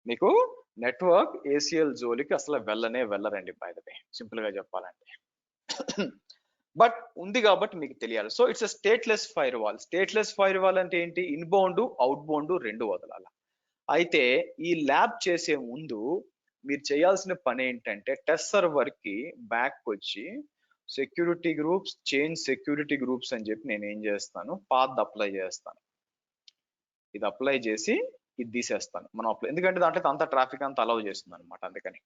మీకు నెట్వర్క్ ఏసీఎల్ జోలికి అసలు వెళ్ళరండి బై ద వే, సింపుల్ గా చెప్పాలంటే. బట్ ఉంది కాబట్టి మీకు తెలియాలి. So it's stateless fire wall. Stateless fire wall అంటే ఏంటి? ఇన్బౌండ్ అవుట్బౌండ్ రెండు వదలాలి. అయితే ఈ ల్యాబ్ చేసే ముందు మీరు చేయాల్సిన పని ఏంటంటే టెస్ట్ సర్వర్ కి బ్యాక్ వచ్చి security groups, change security groups అని చెప్పి నేను ఏం చేస్తాను, పాత్ అప్లై చేస్తాను. ఇది అప్లై చేసి ఇది తీసేస్తాను మనం అప్లై, ఎందుకంటే దాంట్లో అంత ట్రాఫిక్ అంతా అలౌ చేస్తుంది అనమాట, అందుకని.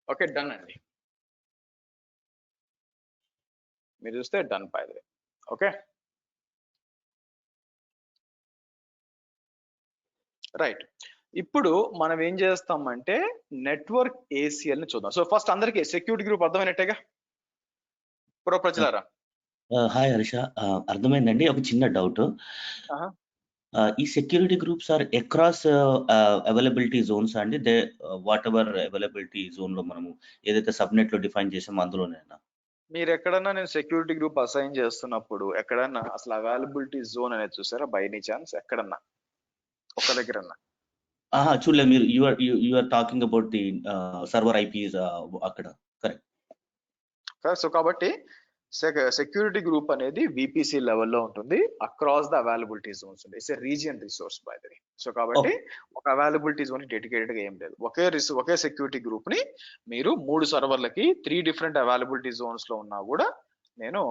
ఓకే, డన్ అండి. మీరు చూస్తే done by the way. Okay right. ఇప్పుడు మనం ఏం చేస్తామంటే నెట్వర్క్ ఏసీఎల్ ని చూద్దాం. సో ఫస్ట్ అందరికి సెక్యూరిటీ గ్రూప్ అర్థమైనట్టేగా ప్రజలారా? హాయ్ హర్ష, అర్థమైందండి. ఒక చిన్న డౌట్. ఈ security groups are across availability zones అండి? They whatever availability zone లో మనము ఏదైతే సబ్నెట్ లో డిఫైన్ చేసామో అందులోనేనా? మీరు ఎక్కడన్నా నేను సెక్యూరిటీ గ్రూప్ అసైన్ చేస్తున్నప్పుడు ఎక్కడన్నా అసలు అవైలబిలిటీ జోన్ అనేది చూసారా బై ఎనీ ఛాన్స్? ఎక్కడన్నా ఒక దగ్గరన్నా? చూడలేదు. మీరు you are talking about the server IPs అక్కడ, కరెక్ట్? సో కాబట్టి సెక్యూరిటీ గ్రూప్ అనేది విపిసి లెవెల్లో ఉంటుంది, అక్రాస్ ద అవైలబిలిటీ జోన్స్ ఉంది. It's a region resource by the way. So కాబట్టి ఒక అవైలబిలిటీ జోన్ డెడికేటెడ్ గా ఏం లేదు. ఒకే సెక్యూరిటీ గ్రూప్ ని మీరు 3 సర్వర్లకి 3 డిఫరెంట్ అవైలబిలిటీ జోన్స్ లో ఉన్నా కూడా నేను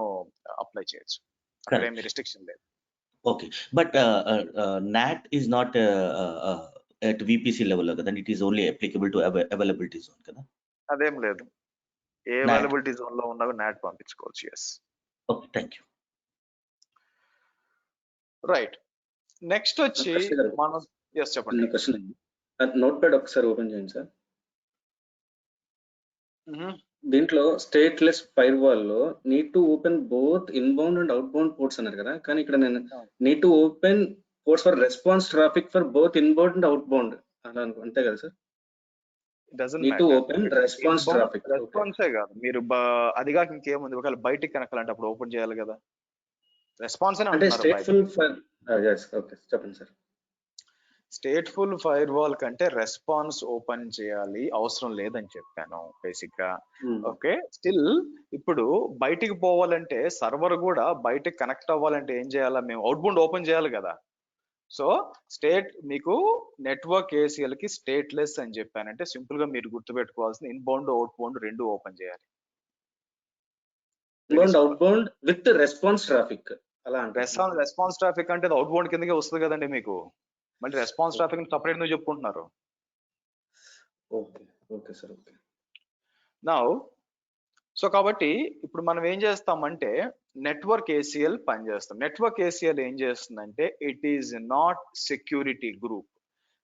అప్లై చేయొచ్చు, అక్కడ ఏమి రిస్ట్రిక్షన్ లేదు. Okay, but NAT is not at VPC level కదా, it is only applicable to availability zone కదా? అదేం లేదు, ఏ అవైలబిలిటీ జోన్ లో ఉన్నా నాట్ పంపించుకోవచ్చు. Yes. Okay, thank you. Right, next వచ్చి మనం ఎస్ చెప్పండి. నోట్ ప్యాడ్ ఒకసారి ఓపెన్ చేయండి సార్. దీంట్లో స్టేట్లెస్ ఫైర్ వాల్ లో need to open both inbound and outbound ports అన్నారు కదా, కానీ ఇక్కడ నేను need to open ports for response traffic for both inbound and outbound అలా అంతే కదా సార్? రెస్పాన్సే కాదు, మీరు అదిగా ఇంకేముంది, ఒకవేళ బయటికి కనకాలంటే అప్పుడు ఓపెన్ చేయాలి కదా. రెస్పాన్స్ చెప్పండి సార్. స్టేట్ఫుల్ ఫైర్ వాల్ కంటే రెస్పాన్స్ ఓపెన్ చేయాలి అవసరం లేదని చెప్పాను బేసిక్ గా. ఓకే, స్టిల్ ఇప్పుడు బయటికి పోవాలంటే సర్వర్ కూడా బయటికి కనెక్ట్ అవ్వాలంటే ఏం చేయాలా, మేము అవుట్బౌండ్ ఓపెన్ చేయాలి కదా. సో మీకు నెట్వర్క్ ఏసీఎల్ కి స్టేట్లెస్ అని చెప్పానంటే సింపుల్ గా మీరు గుర్తుపెట్టుకోవాల్సిన ఇన్బౌండ్ అవుట్బౌండ్ రెండు ఓపెన్ చేయాలి. Outbound with response traffic. అలా రెస్పాన్స్ ట్రాఫిక్ అంటే అవుట్బౌండ్ కిందకే వస్తుంది కదండి మీకు. మళ్ళీ రెస్పాన్స్ ట్రాఫిక్ సపరేట్ ఎందుకు చెప్పుకుంటున్నారు? Okay sir. Okay, now so కాబట్టి ఇప్పుడు మనం ఏం చేస్తామంటే నెట్వర్క్ ఏసీఎల్ పనిచేస్తాం. నెట్వర్క్ ఏసీఎల్ ఏం చేస్తుందంటే it is not security group.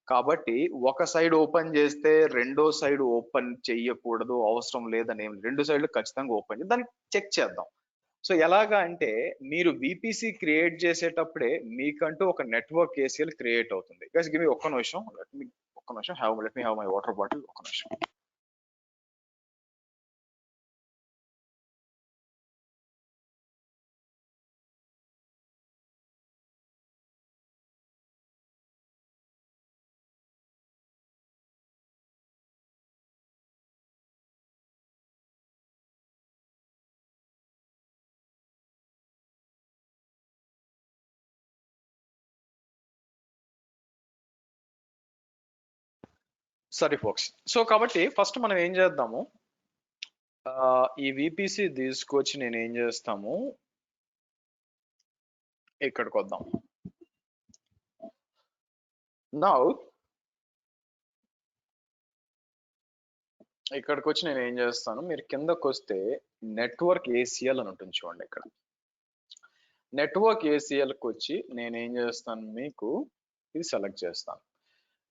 కాబట్టి ఒక సైడ్ ఓపెన్ చేస్తే రెండో సైడ్ ఓపెన్ చెయ్యకూడదు, అవసరం లేదని ఏం, రెండు సైడ్లు ఖచ్చితంగా ఓపెన్ చేయాలి. దాన్ని చెక్ చేద్దాం. సో ఎలాగా అంటే మీరు విపిసి క్రియేట్ చేసేటప్పుడే మీకంటూ ఒక నెట్వర్క్ ఏసీఎల్ క్రియేట్ అవుతుంది. గైస్ గివ్ మీ ఒక్క నిమిషం, let me have my water bottle. ఒక్క నిమిషం. సరే ఫోక్స్. సో కాబట్టి ఫస్ట్ మనం ఏం చేద్దాము, ఈ విపిసి తీసుకొచ్చి నేను ఏం చేస్తాము, ఇక్కడికి వద్దాం. నౌ ఇక్కడికి వచ్చి నేను ఏం చేస్తాను, మీరు కిందకు వస్తే నెట్వర్క్ ఏసీఎల్ అని ఉంటుంది చూడండి. ఇక్కడ నెట్వర్క్ ఏసీఎల్కి వచ్చి నేను ఏం చేస్తాను, మీకు ఇది సెలెక్ట్ చేస్తాను.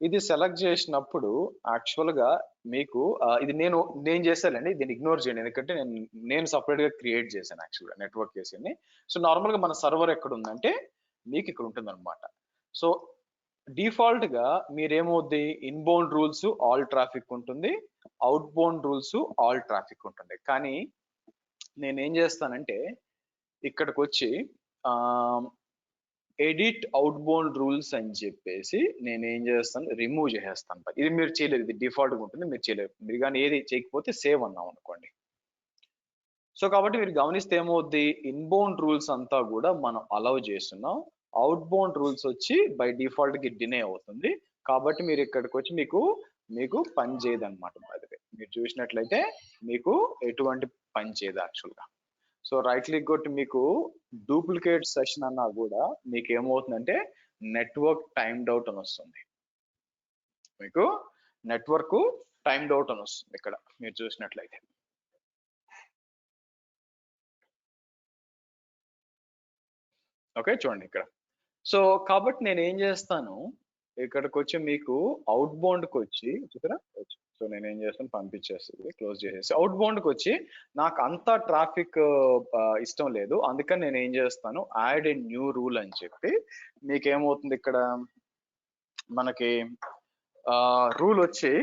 ఇది సెలెక్ట్ చేసినప్పుడు యాక్చువల్గా మీకు ఇది నేను చేశానండి, దీన్ని ఇగ్నోర్ చేయండి, ఎందుకంటే నేను సపరేట్గా క్రియేట్ చేశాను యాక్చువల్గా నెట్వర్క్ ఏసీఎల్ని. సో నార్మల్గా మన సర్వర్ ఎక్కడ ఉందంటే మీకు ఇక్కడ ఉంటుంది అనమాట. సో డిఫాల్ట్ గా మీరేమవుద్ది, ఇన్బౌండ్ రూల్స్ ఆల్ ట్రాఫిక్ ఉంటుంది, out bound rules all traffic ఉంటుంది. కానీ నేనేం చేస్తానంటే ఇక్కడికి వచ్చి ఎడిట్ అవుట్ బౌండ్ రూల్స్ అని చెప్పేసి నేనేం చేస్తాను, రిమూవ్ చేసేస్తాను. ఇది మీరు చేయలేదు, ఇది డిఫాల్ట్గా ఉంటుంది, మీరు చేయలేదు. మీరు కానీ ఏది చేయకపోతే సేవ్ అన్నాం అనుకోండి. సో కాబట్టి మీరు గమనిస్తే ఏమవుద్ది, ఇన్బౌండ్ రూల్స్ అంతా కూడా మనం అలౌ చేస్తున్నాం, అవుట్ బౌండ్ రూల్స్ వచ్చి బై డిఫాల్ట్ కి డినే అవుతుంది. కాబట్టి మీరు ఇక్కడికి వచ్చి మీకు పని చేయదు అనమాట. మీరు చూసినట్లయితే మీకు ఎటువంటి పని చేయదు యాక్చువల్గా. సో రైట్ క్లిక్ కొట్టి మీకు డూప్లికేట్ సెషన్ అన్నా కూడా మీకు ఏమవుతుందంటే నెట్వర్క్ టైమ్డ్ అవుట్ అని వస్తుంది. మీకు నెట్వర్క్ టైమ్డ్ అవుట్ అని వస్తుంది ఇక్కడ మీరు చూసినట్లయితే. ఓకే చూడండి ఇక్కడ. సో కాబట్టి నేను ఏం చేస్తాను, ఇక్కడికి వచ్చి మీకు అవుట్ బౌండ్కి వచ్చి చూసారా, సో నేను ఏం చేస్తాను, పంపించేస్తుంది, క్లోజ్ చేసేసి. అవుట్ బౌండ్కి వచ్చి నాకు అంత ట్రాఫిక్ ఇష్టం లేదు, అందుకని నేను ఏం చేస్తాను, యాడ్ ఏ న్యూ రూల్ అని చెప్పి మీకు ఏమవుతుంది ఇక్కడ మనకి రూల్ వచ్చి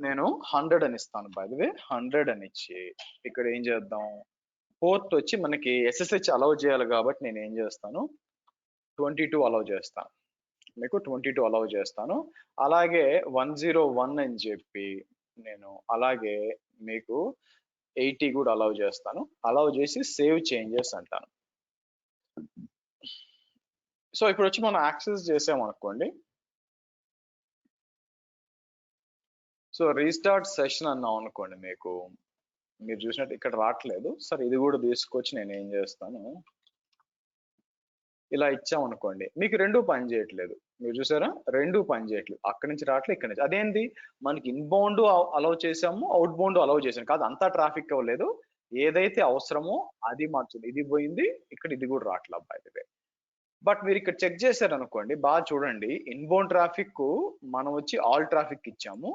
నేను 100 అని ఇస్తాను. బై ది వే 100 అని ఇచ్చి ఇక్కడ ఏం చేద్దాం, పోర్ట్ వచ్చి మనకి SSH అలౌ చేయాలి కాబట్టి నేను ఏం చేస్తాను, 22 అలౌ చేస్తాను, మీకు 22 అలౌ చేస్తాను. అలాగే 101 అని చెప్పి నేను అలాగే మీకు 80 కూడా అలౌ చేస్తాను. అలౌ చేసి సేవ్ చేంజెస్ అంటాను. సో ఇప్పుడు వచ్చి మనం యాక్సెస్ చేసామనుకోండి, సో రీస్టార్ట్ సెషన్ అన్నాం అనుకోండి, మీరు చూసినట్టు ఇక్కడ రావట్లేదు. సరే ఇది కూడా తీసుకొచ్చి నేను ఏం చేస్తాను, ఇలా ఇచ్చామనుకోండి, మీకు రెండు పని చేయట్లేదు. మీరు చూసారా, రెండు పని చేయట్లేదు, అక్కడి నుంచి రావట్లేదు, ఇక్కడ నుంచి. అదేంటి, మనకి ఇన్బౌండ్ అలౌ చేసాము, అవుట్ బౌండ్ అలౌ చేసాము కాదు, అంతా ట్రాఫిక్ అవ్వలేదు. ఏదైతే అవసరమో అది మార్చింది, ఇది పోయింది, ఇక్కడ ఇది కూడా రావట్లేదు అబ్బాయి. బట్ మీరు ఇక్కడ చెక్ చేశారు అనుకోండి, బాగా చూడండి, ఇన్బౌండ్ ట్రాఫిక్ మనం వచ్చి ఆల్ ట్రాఫిక్ ఇచ్చాము,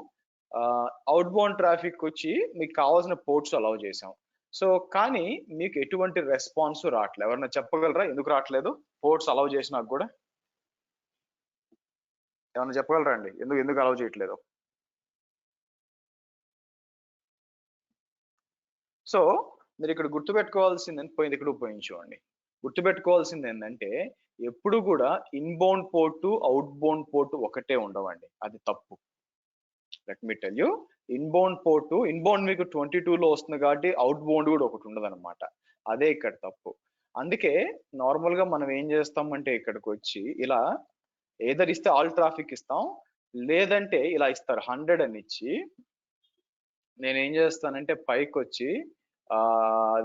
అవుట్ బౌండ్ ట్రాఫిక్ వచ్చి మీకు కావాల్సిన పోర్ట్స్ అలౌ చేసాం. సో కానీ మీకు ఎటువంటి రెస్పాన్స్ రావట్లేదు. ఎవరైనా చెప్పగలరా ఎందుకు రావట్లేదు, పోర్ట్స్ అలౌ చేసినా కూడా? ఏమన్నా చెప్పగలరా అండి, ఎందుకు అలౌ చేయట్లేదు? సో మీరు ఇక్కడ గుర్తుపెట్టుకోవాల్సింది పోయింది, ఇక్కడ ఉపయోగించుకోండి. గుర్తుపెట్టుకోవాల్సింది ఏంటంటే ఎప్పుడు కూడా inbound port out bound port ఒకటే ఉండవండి, అది తప్పు. Let me tell you, inbound మీకు 22లో వస్తుంది కాబట్టి అవుట్ బౌండ్ కూడా ఒకటి ఉండదు అనమాట, అదే ఇక్కడ తప్పు. అందుకే నార్మల్ గా మనం ఏం చేస్తామంటే ఇక్కడికి వచ్చి ఇలా ఏదర్ ఇస్తే ఆల్ ట్రాఫిక్ ఇస్తాం, లేదంటే ఇలా ఇస్తారు 100 అని ఇచ్చి నేను ఏం చేస్తానంటే పైకి వచ్చి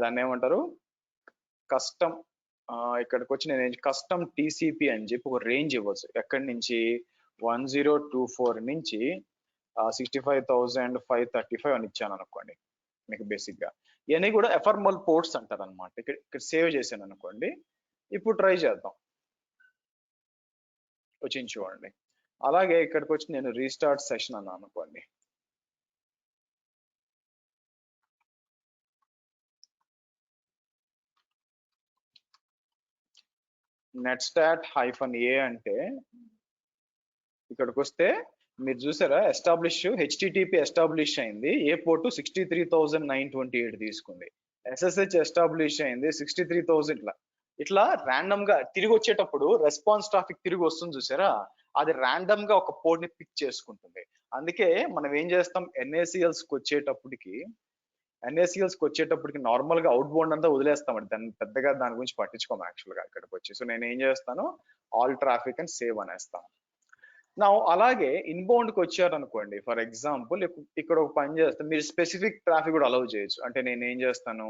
దాన్ని ఏమంటారు, కస్టమ్, ఇక్కడికి వచ్చి నేను కస్టమ్ TCP అని చెప్పి ఒక రేంజ్ ఇవ్వచ్చు. ఎక్కడి నుంచి 1024 నుంచి 65,535 అని ఇచ్చాను అనుకోండి మీకు బేసిక్ గా. ఇవన్నీ కూడా ఎఫర్మల్ పోర్ట్స్ అంటారు అనమాట. ఇక్కడ సేవ్ చేశాను అనుకోండి. ఇప్పుడు ట్రై చేద్దాం, వచ్చి చూడండి. అలాగే ఇక్కడికి వచ్చి నేను రీస్టార్ట్ సెషన్ అన్నాను అనుకోండి. netstat-a అంటే ఇక్కడికి వస్తే మీరు చూసారా, HTTP ఎస్టాబ్లిష్ అయింది, ఏ పోర్టు 63,928 తీసుకుంది, SSH ఎస్టాబ్లిష్ అయింది 63,000. ఇట్లా ర్యాండమ్ గా తిరిగి వచ్చేటప్పుడు రెస్పాన్స్ ట్రాఫిక్ తిరిగి వస్తుంది చూసారా, అది ర్యాండమ్ గా ఒక పోర్ట్ ని పిక్ చేసుకుంటుంది. అందుకే మనం ఏం చేస్తాం, NACLs కి వచ్చేటప్పటికి నార్మల్ గా అవుట్ బౌండ్ అంతా వదిలేస్తామండి, పెద్దగా దాని గురించి పట్టించుకోము యాక్చువల్ గా ఇక్కడికి వచ్చి. సో నేను ఏం చేస్తాను, ఆల్ ట్రాఫిక్ అని సేవ్ అనేస్తాను. నా అలాగే ఇన్బౌండ్ కి వచ్చారు అనుకోండి, ఫర్ ఎగ్జాంపుల్ ఇక్కడ ఒక పని చేస్తాను, మీరు స్పెసిఫిక్ ట్రాఫిక్ కూడా అలౌ చేయొచ్చు. అంటే నేను ఏం చేస్తాను,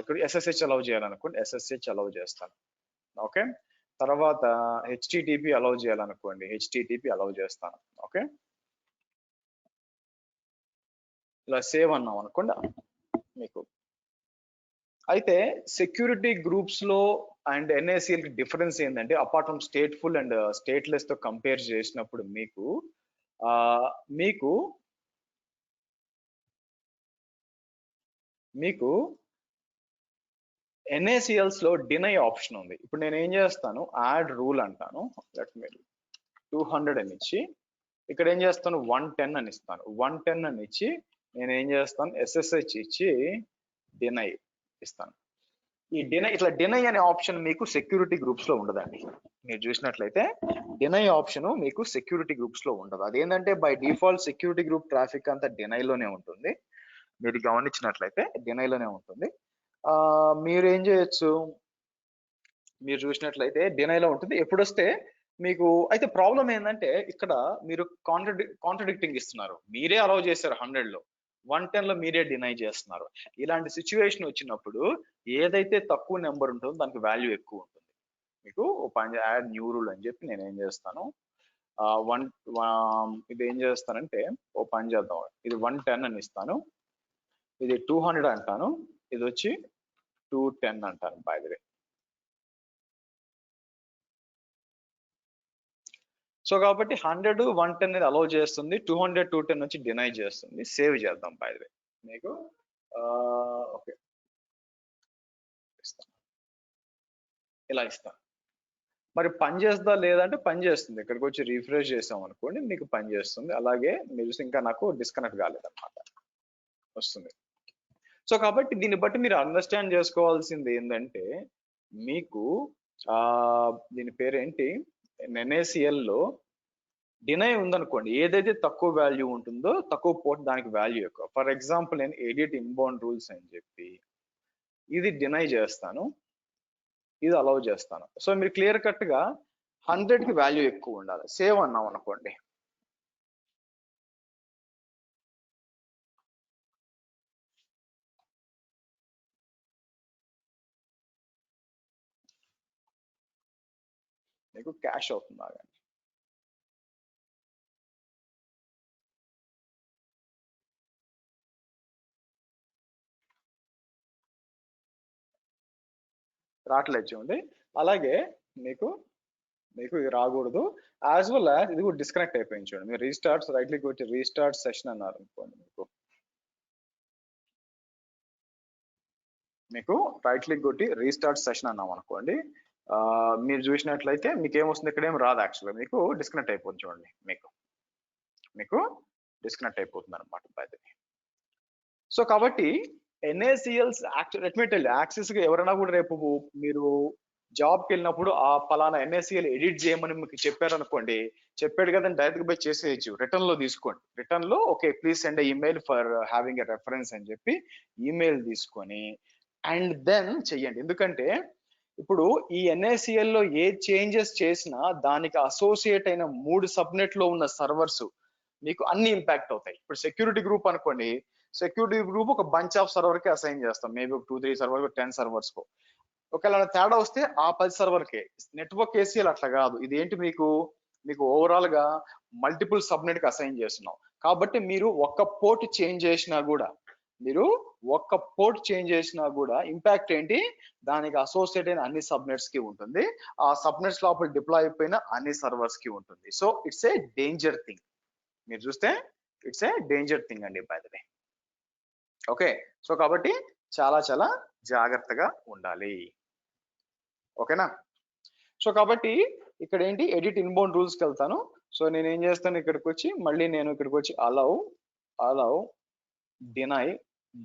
ఇక్కడ SSH అలౌ చేయాలనుకోండి, SSH అలౌ చేస్తాను. ఓకే. తర్వాత హెచ్టిటిపి అలౌ చేయాలనుకోండి, హెచ్టిటిపి అలౌ చేస్తాను. ఓకే, ఇలా సేవ్ అన్నాం అనుకోండి మీకు. అయితే సెక్యూరిటీ గ్రూప్స్ లో అండ్ ఎన్ఏసిఎల్ కి డిఫరెన్స్ ఏంటంటే, apart from stateful and stateless తో కంపేర్ చేసినప్పుడు మీకు మీకు మీకు ఎన్ఏసిఎల్స్ లో డినై ఆప్షన్ ఉంది. ఇప్పుడు నేను ఏం చేస్తాను, యాడ్ రూల్ అంటాను, లెట్ మీ 200 అని ఇచ్చి, ఇక్కడ ఏం చేస్తాను 110 అని ఇస్తాను. 110 అని ఇచ్చి నేను ఏం చేస్తాను, ఎస్ఎస్హెచ్ ఇచ్చి డినై ఇస్తాను. ఈ డినై, ఇట్లా డినై అనే ఆప్షన్ మీకు సెక్యూరిటీ గ్రూప్స్ లో ఉండదండి. మీరు చూసినట్లయితే డినై ఆప్షన్ మీకు సెక్యూరిటీ గ్రూప్స్ లో ఉండదు. అదేంటంటే by default security group traffic అంతా డినైలోనే ఉంటుంది. మీరు గమనించినట్లయితే డినైలోనే ఉంటుంది. మీరు ఏం చేయొచ్చు, మీరు చూసినట్లయితే డినైలో ఉంటుంది ఎప్పుడు వస్తే మీకు. అయితే ప్రాబ్లం ఏంటంటే ఇక్కడ మీరు కాంట్రడిక్టింగ్ ఇస్తున్నారు. మీరే అలౌ చేశారు 100 లో, 110 లో మీరే డినై చేస్తున్నారు. ఇలాంటి సిచ్యువేషన్ వచ్చినప్పుడు ఏదైతే తక్కువ నెంబర్ ఉంటుందో దానికి వాల్యూ ఎక్కువ ఉంటుంది. మీకు యాడ్ న్యూ రూల్ అని చెప్పి నేను ఏం చేస్తాను, ఇది ఏం చేస్తానంటే ఓ పని చేద్దాం, ఇది 110 అని ఇస్తాను, ఇది 200 అంటాను, ఇది వచ్చి 210 అంటాను. బై ది వే, సో కాబట్టి 100 110 అనేది అలౌ చేస్తుంది, 200 210 నుంచి డినై చేస్తుంది. సేవ్ చేద్దాం బై ది వే మీకు. ఓకే, ఇస్తాను, ఇలా ఇస్తాను. మరి పని చేస్తుందా లేదంటే పని చేస్తుంది. ఇక్కడికి వచ్చి రిఫ్రెష్ చేసాం అనుకోండి మీకు పని చేస్తుంది. అలాగే మీరు ఇంకా నాకు డిస్కనెక్ట్ కాలేదన్నమాట, వస్తుంది. సో కాబట్టి దీన్ని బట్టి మీరు అండర్స్టాండ్ చేసుకోవాల్సింది ఏంటంటే, మీకు దీని పేరేంటి, ఎన్ఏసిఎల్ లో డినై ఉందనుకోండి, ఏదైతే తక్కువ వాల్యూ ఉంటుందో తక్కువ పోర్ట్ దానికి వాల్యూ ఎక్కువ. ఫర్ ఎగ్జాంపుల్ నేను ఎడిట్ ఇన్బౌండ్ రూల్స్ అని చెప్పి ఇది డినై చేస్తాను, ఇది అలౌ చేస్తాను. సో మీరు క్లియర్ కట్ గా 100 కి వాల్యూ ఎక్కువ ఉండాలి. సేవ్ అన్నాం అనుకోండి, మీకు క్యాష్ అవుతుంది. ఆగండి, రావట్లేదు చూడండి. అలాగే మీకు ఇది రాకూడదు. యాజ్ వెల్ యాజ్ ఇది కూడా డిస్కనెక్ట్ అయిపోయింది చూడండి. మీరు రీస్టార్ట్ రైట్ క్లిక్ కొట్టి రీస్టార్ట్ సెషన్ అన్నారు అనుకోండి, మీకు రైట్ క్లిక్ కొట్టి రీస్టార్ట్ సెషన్ అన్నాం అనుకోండి, మీరు చూసినట్లయితే మీకు ఏమొస్తుంది, ఇక్కడ ఏం రాదు. యాక్చువల్గా మీకు డిస్కనెక్ట్ అయిపోతుంది చూడండి, మీకు డిస్కనెక్ట్ అయిపోతుంది అనమాట. సో కాబట్టి ఎన్ఏసిఎల్స్ యాక్సెస్ గా ఎవరైనా కూడా రేపు మీరు జాబ్కి వెళ్ళినప్పుడు ఆ పలానా ఎన్ఏసిఎల్ ఎడిట్ చేయమని మీకు చెప్పారనుకోండి, చెప్పాడు కదా డైరెక్ట్ గా పోయి చేసేయచ్చు. రిటర్న్ లో తీసుకోండి, రిటర్న్ లో okay please send email for having a reference అని చెప్పి ఈమెయిల్ తీసుకొని అండ్ దెన్ చెయ్యండి. ఎందుకంటే ఇప్పుడు ఈ ఎన్ఏసిఎల్ లో ఏ చేంజెస్ చేసినా దానికి అసోసియేట్ అయిన 3 సబ్నెట్ లో ఉన్న సర్వర్స్ మీకు అన్ని ఇంపాక్ట్ అవుతాయి. ఇప్పుడు సెక్యూరిటీ గ్రూప్ అనుకోండి, సెక్యూరిటీ గ్రూప్ ఒక బంచ్ ఆఫ్ సర్వర్ కి అసైన్ చేస్తాం, మేబీ ఒక 2-3 సర్వర్ 10 సర్వర్స్ కు. ఒకవేళ తేడా వస్తే ఆ 10 సర్వర్ కే. నెట్వర్క్ ఏసీఎల్ అట్లా కాదు, ఇది ఏంటి మీకు ఓవరాల్ గా మల్టిపుల్ సబ్నెట్ కి అసైన్ చేస్తున్నాం. కాబట్టి మీరు ఒక్క పోర్ట్ చేంజ్ చేసినా కూడా ఇంపాక్ట్ ఏంటి, దానికి అసోసియేట్ అయిన అన్ని సబ్నెట్స్ కి ఉంటుంది, ఆ సబ్నెట్స్ లోపల డిప్లాయ్ అయిపోయిన అన్ని సర్వర్స్ కి ఉంటుంది. So it's a danger thing. మీరు చూస్తే ఇట్స్ ఏ డేంజర్ థింగ్ అండి by the way. Okay, so కాబట్టి చాలా చాలా జాగ్రత్తగా ఉండాలి. ఓకేనా. సో కాబట్టి ఇక్కడ ఏంటి, ఎడిట్ ఇన్బౌండ్ రూల్స్కి వెళ్తాను. సో నేను ఏం చేస్తాను, ఇక్కడికి వచ్చి మళ్ళీ నేను ఇక్కడికి వచ్చి అలౌ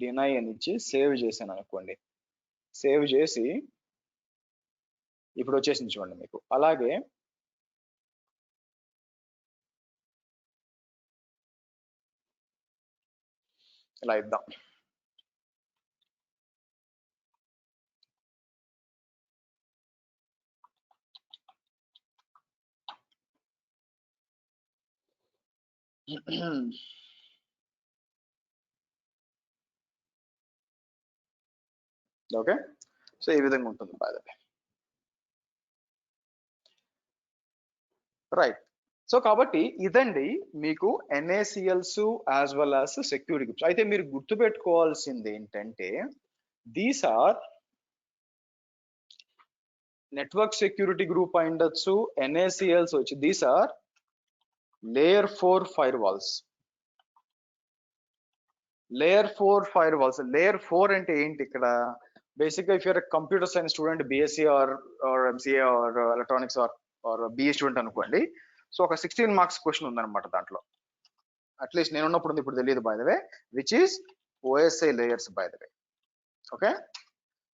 డినై అని ఇచ్చి సేవ్ చేశాను అనుకోండి. సేవ్ చేసి ఇప్పుడు వచ్చేసింది చూడండి మీకు. అలాగే ఇలా ఇద్దాం. ఓకే, సో ఈ విధంగా ఉంటుంది by the way. Right. So కాబట్టి ఇదండి మీకు NACLs as well as security groups. అయితే మీరు గుర్తుపెట్టుకోవాల్సింది ఏంటంటే these are network security group అయి ఉండొచ్చు, NACLs వచ్చి these are layer 4 firewalls. Layer 4 firewalls. Layer 4 అంటే ఏంటి ఇక్కడ? బేసిక్గా if your computer science student, BSc or MCA or electronics or BA student అనుకోండి. సో ఒక 16 మార్క్స్ క్వశ్చన్ ఉందన్నమాట దాంట్లో. అట్లీస్ట్ నేను ఉన్నప్పుడు ఇప్పుడు తెలియదు by the way, which is OSI layers by the way. Okay,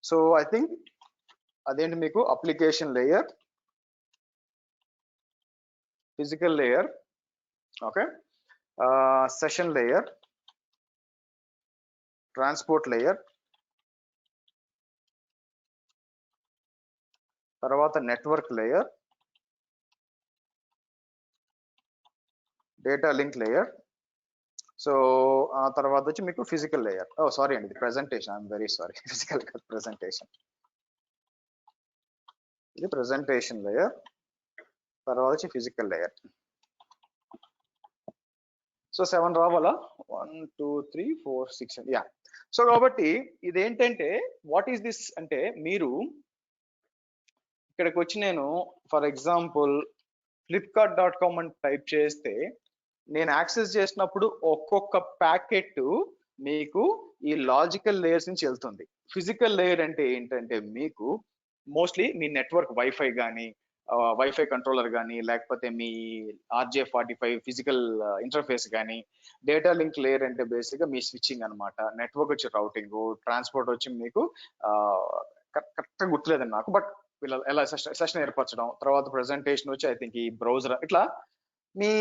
so I think అదేంటి మీకు application layer, physical layer, okay, session layer, transport layer, తర్వాత network layer, data link layer. So ఆ తర్వాత వచ్చి మీకు ఫిజికల్ లేయర్. ఓ సారీ అండి, ఇది presentation, I'm very sorry, physical presentation. ఇది ప్రెజెంటేషన్ లేయర్, తర్వాత వచ్చి ఫిజికల్ లేయర్. సో 7 రావాలా? 1 2 3 4 6 యా. సో కాబట్టి ఇదేంటంటే వాట్ ఈస్ దిస్ అంటే, మీరు ఇక్కడికి వచ్చి నేను ఫర్ ఎగ్జాంపుల్ flipkart.com అని టైప్ చేస్తే నేను యాక్సెస్ చేసినప్పుడు ఒక్కొక్క ప్యాకెట్ మీకు ఈ లాజికల్ లేయర్స్ నుంచి వెళ్తుంది. ఫిజికల్ లేయర్ అంటే ఏంటంటే మీకు మోస్ట్లీ మీ నెట్వర్క్ వైఫై కానీ, వైఫై కంట్రోలర్ కానీ, లేకపోతే మీ RJ45 ఫిజికల్ ఇంటర్ఫేస్ కానీ, డేటా లింక్ లేయర్ అంటే బేసిక్గా మీ స్విచ్చింగ్ అనమాట, నెట్వర్క్ వచ్చి రౌటింగ్, ట్రాన్స్పోర్ట్ వచ్చి మీకు కరెక్ట్గా గుర్తులేదండి నాకు, బట్ ఎలా సెషన్ ఏర్పరచడం, తర్వాత ప్రెజెంటేషన్ వచ్చి ఐ థింక్ ఈ బ్రౌజర్, ఇట్లా మీ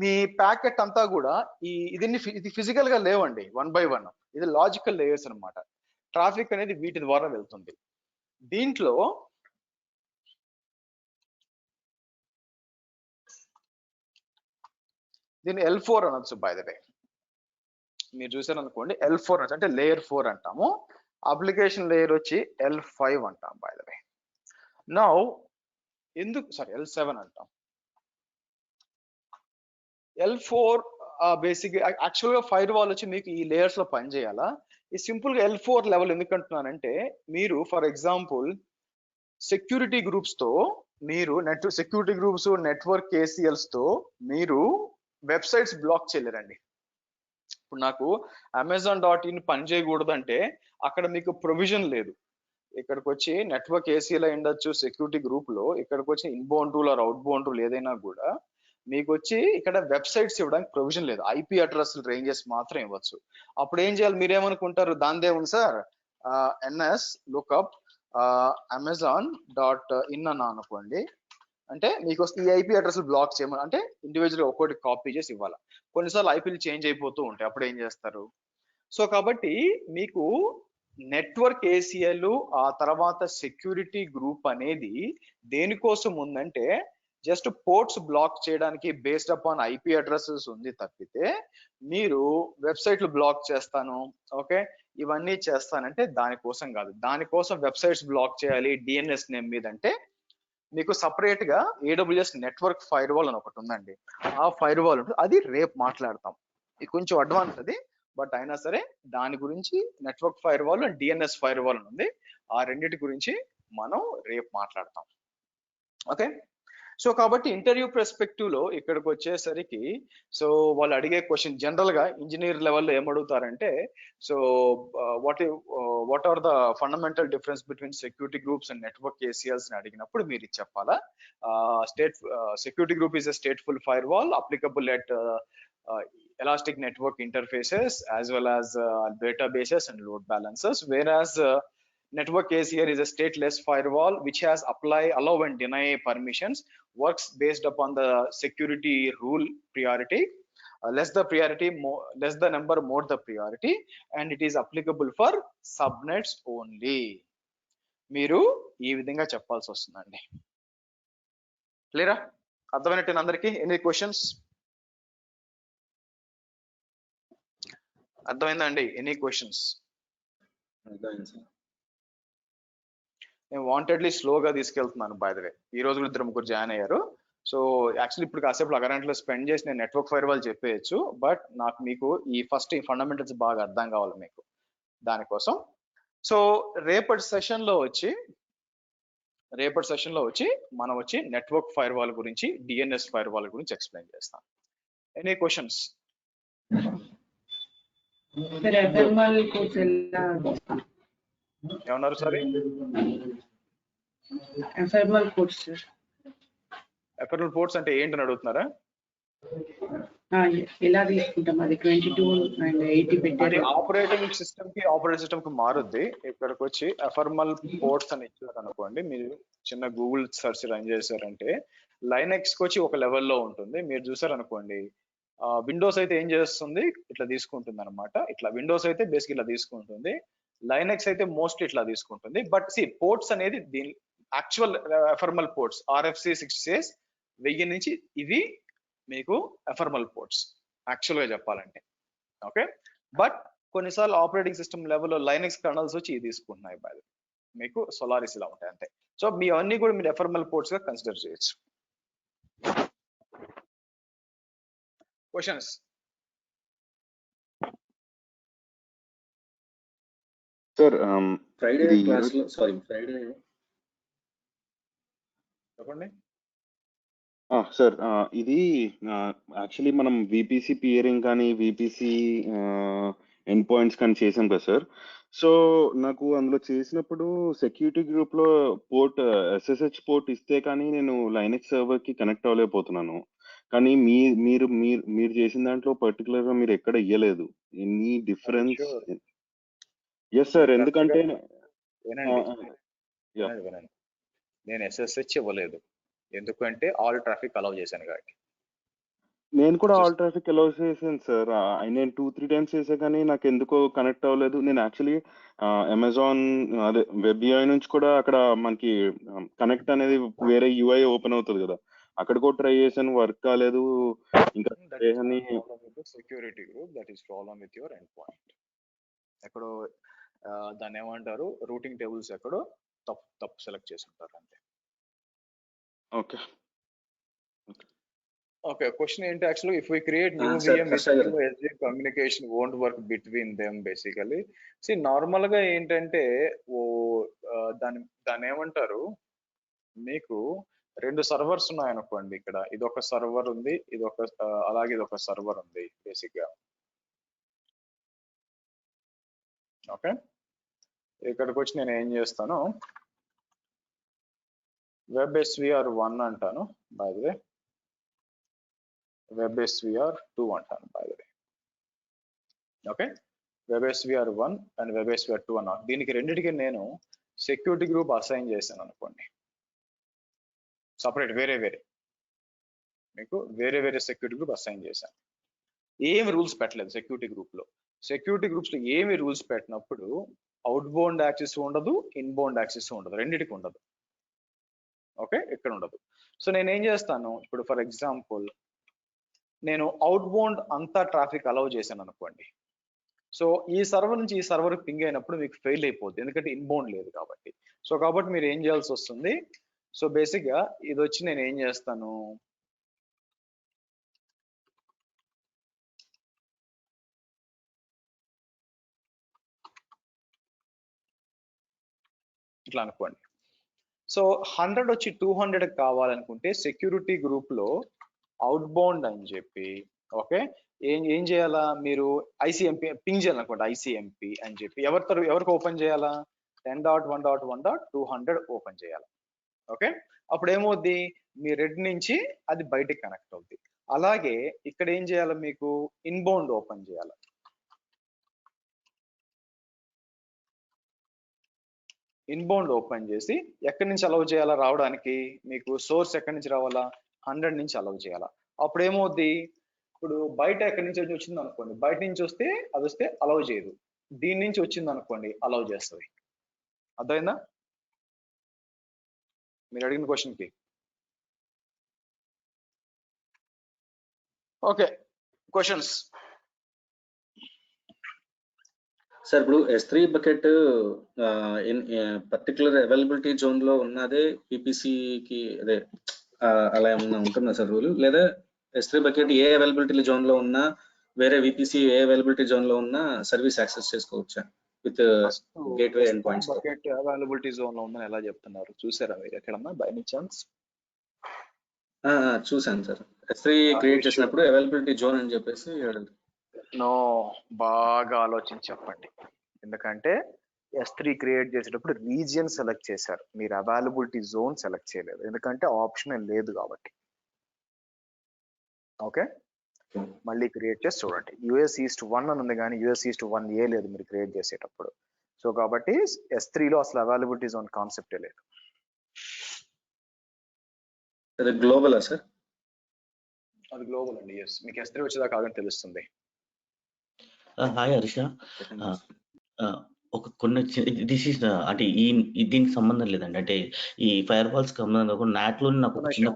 మీ ప్యాకెట్ అంతా కూడా ఇది ఫిజికల్ గా లేవండి 1 by 1. ఇది లాజికల్ లేయర్స్ అనమాట. ట్రాఫిక్ అనేది వీటి ద్వారా వెళ్తుంది. దీంట్లో దీన్ని L4 అనొచ్చు బై ద వే. మీరు చూసారు అనుకోండి, L4 అనొచ్చు, అంటే లేయర్ 4 అంటాము. అప్లికేషన్ లేయర్ వచ్చి L5 అంటాం బై ద వే. నౌ ఎందుకు L7 అంటాం. L4 బేసిక్ యాక్చువల్ గా ఫైర్ వాల్ వచ్చి మీకు ఈ లేయర్స్ లో పనిచేయాలా? ఈ సింపుల్ గా L4 లెవెల్ ఎందుకు అంటున్నానంటే, మీరు ఫర్ ఎగ్జాంపుల్ సెక్యూరిటీ గ్రూప్స్ తో మీరు సెక్యూరిటీ గ్రూప్స్, నెట్వర్క్ ACLs తో మీరు వెబ్సైట్స్ బ్లాక్ చేయలేరండి. ఇప్పుడు నాకు Amazon.in పని చేయకూడదు అంటే అక్కడ మీకు ప్రొవిజన్ లేదు. ఇక్కడికి వచ్చి నెట్వర్క్ ACL అయి ఉండొచ్చు, సెక్యూరిటీ గ్రూప్ లో ఇక్కడికి వచ్చి inbound rule or out bound rule ఏదైనా కూడా మీకు వచ్చి ఇక్కడ వెబ్సైట్స్ ఇవ్వడానికి ప్రొవిజన్ లేదు. IP అడ్రస్ రేంజెస్ మాత్రం ఇవ్వచ్చు. అప్పుడు ఏం చేయాలి? మీరేమనుకుంటారు, దానిదే ఉంది సార్, NS లుకప్ Amazon.in అని అనుకోండి, అంటే మీకు ఈ IP అడ్రస్ బ్లాక్ చేయమని, అంటే ఇండివిజువల్ ఒక్కొక్కటి కాపీ చేసి ఇవ్వాలి. కొన్నిసార్లు IPలు చేంజ్ అయిపోతూ ఉంటాయి, అప్పుడు ఏం చేస్తారు? సో కాబట్టి మీకు నెట్వర్క్ ACL ఆ తర్వాత సెక్యూరిటీ గ్రూప్ అనేది దేనికోసం ఉందంటే జస్ట్ పోర్ట్స్ బ్లాక్ చేయడానికి బేస్డ్ అపాన్ IP అడ్రసెస్ ఉంది తప్పితే, మీరు వెబ్సైట్లు బ్లాక్ చేస్తాను, ఓకే, ఇవన్నీ చేస్తానంటే దానికోసం కాదు. దానికోసం వెబ్సైట్స్ బ్లాక్ చేయాలి DNS నేమ్ మీద అంటే మీకు సపరేట్ గా AWS నెట్వర్క్ ఫైర్ వాల్ అని ఒకటి ఉందండి. ఆ ఫైర్ వాల్ ఉంటుంది, అది రేపు మాట్లాడతాం. ఇది కొంచెం అడ్వాన్స్ అది, బట్ అయినా సరే దాని గురించి network fire wall and DNS fire wall అని ఉంది. ఆ రెండింటి గురించి మనం రేపు మాట్లాడతాం. ఓకే, సో కాబట్టి ఇంటర్వ్యూ పర్స్పెక్టివ్ లో ఇక్కడికి వచ్చేసరికి, సో వాళ్ళు అడిగే క్వశ్చన్ జనరల్ గా ఇంజనీర్ లెవెల్లో ఏమడుగుతారంటే, so what are the fundamental difference between security groups and network ACLs అని అడిగినప్పుడు మీరు ఇది చెప్పాలా. Security group is a stateful firewall applicable at elastic network interfaces as well as databases and load balancers, whereas network ACL is a stateless firewall which has allow and deny permissions, works based upon the security rule priority, less the priority, less the number, more the priority, and it is applicable for subnets only. మీరు ఈ విధంగా చెప్పాల్సి వస్తుందండి. క్లియరా? అర్థమైనట్టు అందరికి? Any questions? అర్థమైందండి? Any questions? నేను వాంటెడ్లీ స్లోగా తీసుకెళ్తున్నాను బై ద వే. ఈ రోజు కూడా 2-3 జాయిన్ అయ్యారు. సో యాక్చువల్లీ ఇప్పుడు కాసేపు అరగంటలో స్పెండ్ చేసి నేను నెట్వర్క్ ఫైర్ వాల్ చెప్పేయచ్చు, బట్ నాకు మీకు ఈ ఫస్ట్ ఈ ఫండమెంటల్స్ బాగా అర్థం కావాలి మీకు దానికోసం. సో రేపటి సెషన్లో వచ్చి మనం వచ్చి నెట్వర్క్ ఫైర్ వాల్ గురించి, డిఎన్ఎస్ ఫైర్ వాల్ గురించి ఎక్స్ప్లెయిన్ చేస్తాం. Any questions? ఏమన్నారు సార్? ఎఫర్మల్ పోర్ట్స్ అంటే ఏంటని అడుగుతున్నారా? ఎలా తీసుకుంటాం అది 22 and 80 పెట్టారు. ఆపరేటింగ్ సిస్టమ్ కి మారుద్ది. ఇక్కడికి వచ్చి ఎఫర్మల్ పోర్ట్స్ అని ఇచ్చారు అనుకోండి, మీరు చిన్న గూగుల్ సెర్చ్ రన్ చేశారంటే లైనెక్స్ కి వచ్చి ఒక లెవెల్లో ఉంటుంది. మీరు చూసారనుకోండి, విండోస్ అయితే ఏం చేస్తుంది, ఇట్లా తీసుకుంటుంది అనమాట. ఇట్లా విండోస్ అయితే బేసిక్ ఇట్లా తీసుకుంటుంది, లైనెక్స్ అయితే మోస్ట్లీ ఇట్లా తీసుకుంటుంది. బట్ సి పోర్ట్స్ అనేది దీని యాక్చువల్ ఎఫర్మల్ పోర్ట్స్ RFC 66 1000 నుంచి ఇవి మీకు ఎఫర్మల్ పోర్ట్స్ యాక్చువల్ గా చెప్పాలంటే. ఓకే, బట్ కొన్నిసార్లు ఆపరేటింగ్ సిస్టమ్ లెవెల్లో లైనెక్స్ కర్నల్స్ వచ్చి ఇది తీసుకుంటున్నాయి. బై మీకు సోలారిస్ ఇలా ఉంటాయి అంతే. సో మీ అన్ని కూడా మీరు ఎఫర్మల్ పోర్ట్స్ గా కన్సిడర్ చేయొచ్చు. క్వశ్చన్స్? సార్ ఫ్రైడే క్లాస్లో ఫ్రైడే చెప్పండి సార్. ఇది యాక్చువల్లీ మనం విపిసి పియరింగ్ కానీ విపిసి ఎండ్ పాయింట్స్ కానీ చేసాం కదా సార్. సో నాకు అందులో చేసినప్పుడు సెక్యూరిటీ గ్రూప్ లో పోర్ట్ SSH పోర్ట్ ఇస్తే కానీ నేను లైనెక్స్ సర్వర్ కి కనెక్ట్ అవ్వలేకపోతున్నాను. కానీ మీరు చేసిన దాంట్లో పర్టికులర్ గా మీరు ఎక్కడ ఇయ్యలేదు. Any difference? ఎస్ సార్, ఎందుకంటే నేను SSH ఇవ్వలేదు, ఎందుకంటే ఆల్ ట్రాఫిక్ అలౌ చేశాను కాబట్టి. నేను కూడా ఆల్ ట్రాఫిక్ అలౌ చేశాను సార్. నేను 2-3 టైమ్స్ చేసా కానీ నాకు ఎందుకో కనెక్ట్ అవ్వలేదు. నేను యాక్చువల్లీ అమెజాన్ అదే వెబ్ UI నుంచి కూడా అక్కడ మనకి కనెక్ట్ అనేది వేరే UI ఓపెన్ అవుతుంది కదా, అక్కడ కూడా ట్రై చేశాను, వర్క్ కాలేదు. ఇంకా security group that is problem with your end point. ఎక్కడో దాన్ని ఏమంటారు, రూటింగ్ టేబుల్స్ ఎక్కడో తప్పు సెలెక్ట్ చేసి ఉంటారు అంతే. ఓకే ఓకే, క్వశ్చన్ ఏంటి? Actually if we create new VM SG communication won't work between them basically. See normal గా ఏంటంటే దాన్ని ఏమంటారు, మీకు 2 సర్వర్స్ ఉన్నాయనుకోండి. ఇక్కడ ఇదొక సర్వర్ ఉంది, అలాగే ఇదొక సర్వర్ ఉంది బేసిక్ గా. ఓకే, ఇక్కడికి వచ్చి నేను ఏం చేస్తాను, వెబ్ SVR 1 అంటాను, by the way web SVR 2 అంటాను, by the way. Okay, web SVR 1 and web SVR 2 అన్నాను. దీనికి రెండింటికి నేను సెక్యూరిటీ గ్రూప్ అసైన్ చేశాను అనుకోండి, సపరేట్ వేరే మీకు వేరే సెక్యూరిటీ గ్రూప్ అసైన్ చేశాను. ఏమి రూల్స్ పెట్టలేదు సెక్యూరిటీ గ్రూప్ లో. సెక్యూరిటీ గ్రూప్స్ లో ఏమి రూల్స్ పెట్టినప్పుడు అవుట్ బౌండ్ యాక్సెస్ ఉండదు, ఇన్బౌండ్ యాక్సెస్ ఉండదు, రెండింటికి ఉండదు. ఓకే, ఇక్కడ ఉండదు. సో నేను ఏం చేస్తాను, ఇప్పుడు ఫర్ ఎగ్జాంపుల్ నేను అవుట్ బౌండ్ అంతా ట్రాఫిక్ అలౌ చేశాను అనుకోండి. సో ఈ సర్వర్ నుంచి ఈ సర్వర్ పింగ్ అయినప్పుడు మీకు ఫెయిల్ అయిపోద్ది, ఎందుకంటే ఇన్బౌండ్ లేదు కాబట్టి. సో కాబట్టి మీరు ఏం చేయాల్సి వస్తుంది, సో బేసిక్ గా ఇది వచ్చి నేను ఏం చేస్తాను, ఇట్లా అనుకోండి. సో 100 వచ్చి 200 కావాలనుకుంటే సెక్యూరిటీ గ్రూప్ లో అవుట్ బౌండ్ అని చెప్పి, ఓకే, ఏం చేయాలా, మీరు ICMP పింగ్ చేయాలనుకోండి, ICMP అని చెప్పి ఎవరికి ఓపెన్ చేయాలా, 10.1.1.200 ఓపెన్ చేయాలి. ఓకే, అప్పుడు ఏమవుద్ది, మీ రెడ్ నుంచి అది బయటికి కనెక్ట్ అవుద్ది. అలాగే ఇక్కడ ఏం చేయాలి, మీకు ఇన్బౌండ్ ఓపెన్ చేయాలి. ఇన్బౌండ్ ఓపెన్ చేసి ఎక్కడి నుంచి అలౌ చేయాలా రావడానికి, మీకు సోర్స్ ఎక్కడి నుంచి రావాలా, 100 నుంచి అలౌ చేయాలా. అప్పుడు ఏమవుద్ది, ఇప్పుడు బయట ఎక్కడి నుంచి వచ్చింది అనుకోండి, బయట నుంచి వస్తే అది వస్తే అలౌ చేయదు, దీని నుంచి వచ్చింది అనుకోండి అలౌ చేస్తుంది. అర్థమైందా మీరు అడిగిన క్వశ్చన్ కి? Okay, questions? సార్ ఇప్పుడు S3 bucket particular availability zone లో ఉన్నదే PPC కి అదే అలా ఏమన్నా ఉంటుందా సార్ రూల్? లేదా S3 బకెట్ ఏ అవైలబిలిటీ జోన్ లో ఉన్నా వేరే VPC ఏ అవైలబిలిటీ జోన్ లో ఉన్నా సర్వీస్ యాక్సెస్ చేసుకోవచ్చా with gateway end points? Bucket availability zone లో ఉందని ఎలా చెప్తున్నారు? చూసారా మీరు ఎక్కడన్నా బై ఎనీ ఛాన్స్? చూసాను సార్. S3 క్రియేట్ చేసినప్పుడు అవైలబిలిటీ జోన్ అని చెప్పేసి నో, బాగా ఆలోచించి చెప్పండి. ఎందుకంటే S3 క్రియేట్ చేసేటప్పుడు రీజియన్ సెలెక్ట్ చేశారు, మీరు అవైలబిలిటీ జోన్ సెలెక్ట్ చేయలేదు, ఎందుకంటే ఆప్షన్ లేదు కాబట్టి. ఓకే, మళ్ళీ క్రియేట్ చేసి చూడండి. US East 1 అని ఉంది కానీ US East 1A లేదు మీరు క్రియేట్ చేసేటప్పుడు. సో కాబట్టి S3 లో అసలు అవైలబిలిటీ జోన్ కాన్సెప్టే లేదు. అది గ్లోబలా సార్? అది గ్లోబల్ అండి. ఎస్, మీకు S3 వచ్చేదాకా ఆగని తెలుస్తుంది. హాయ్ హర్ష. ఒక కొన్ని దిస్ ఈస్ అంటే దీనికి సంబంధం లేదండి. అంటే ఈ ఫైర్ వాల్స్ సంబంధం కాకుండా నాట్ లో నాకు ఒక చిన్న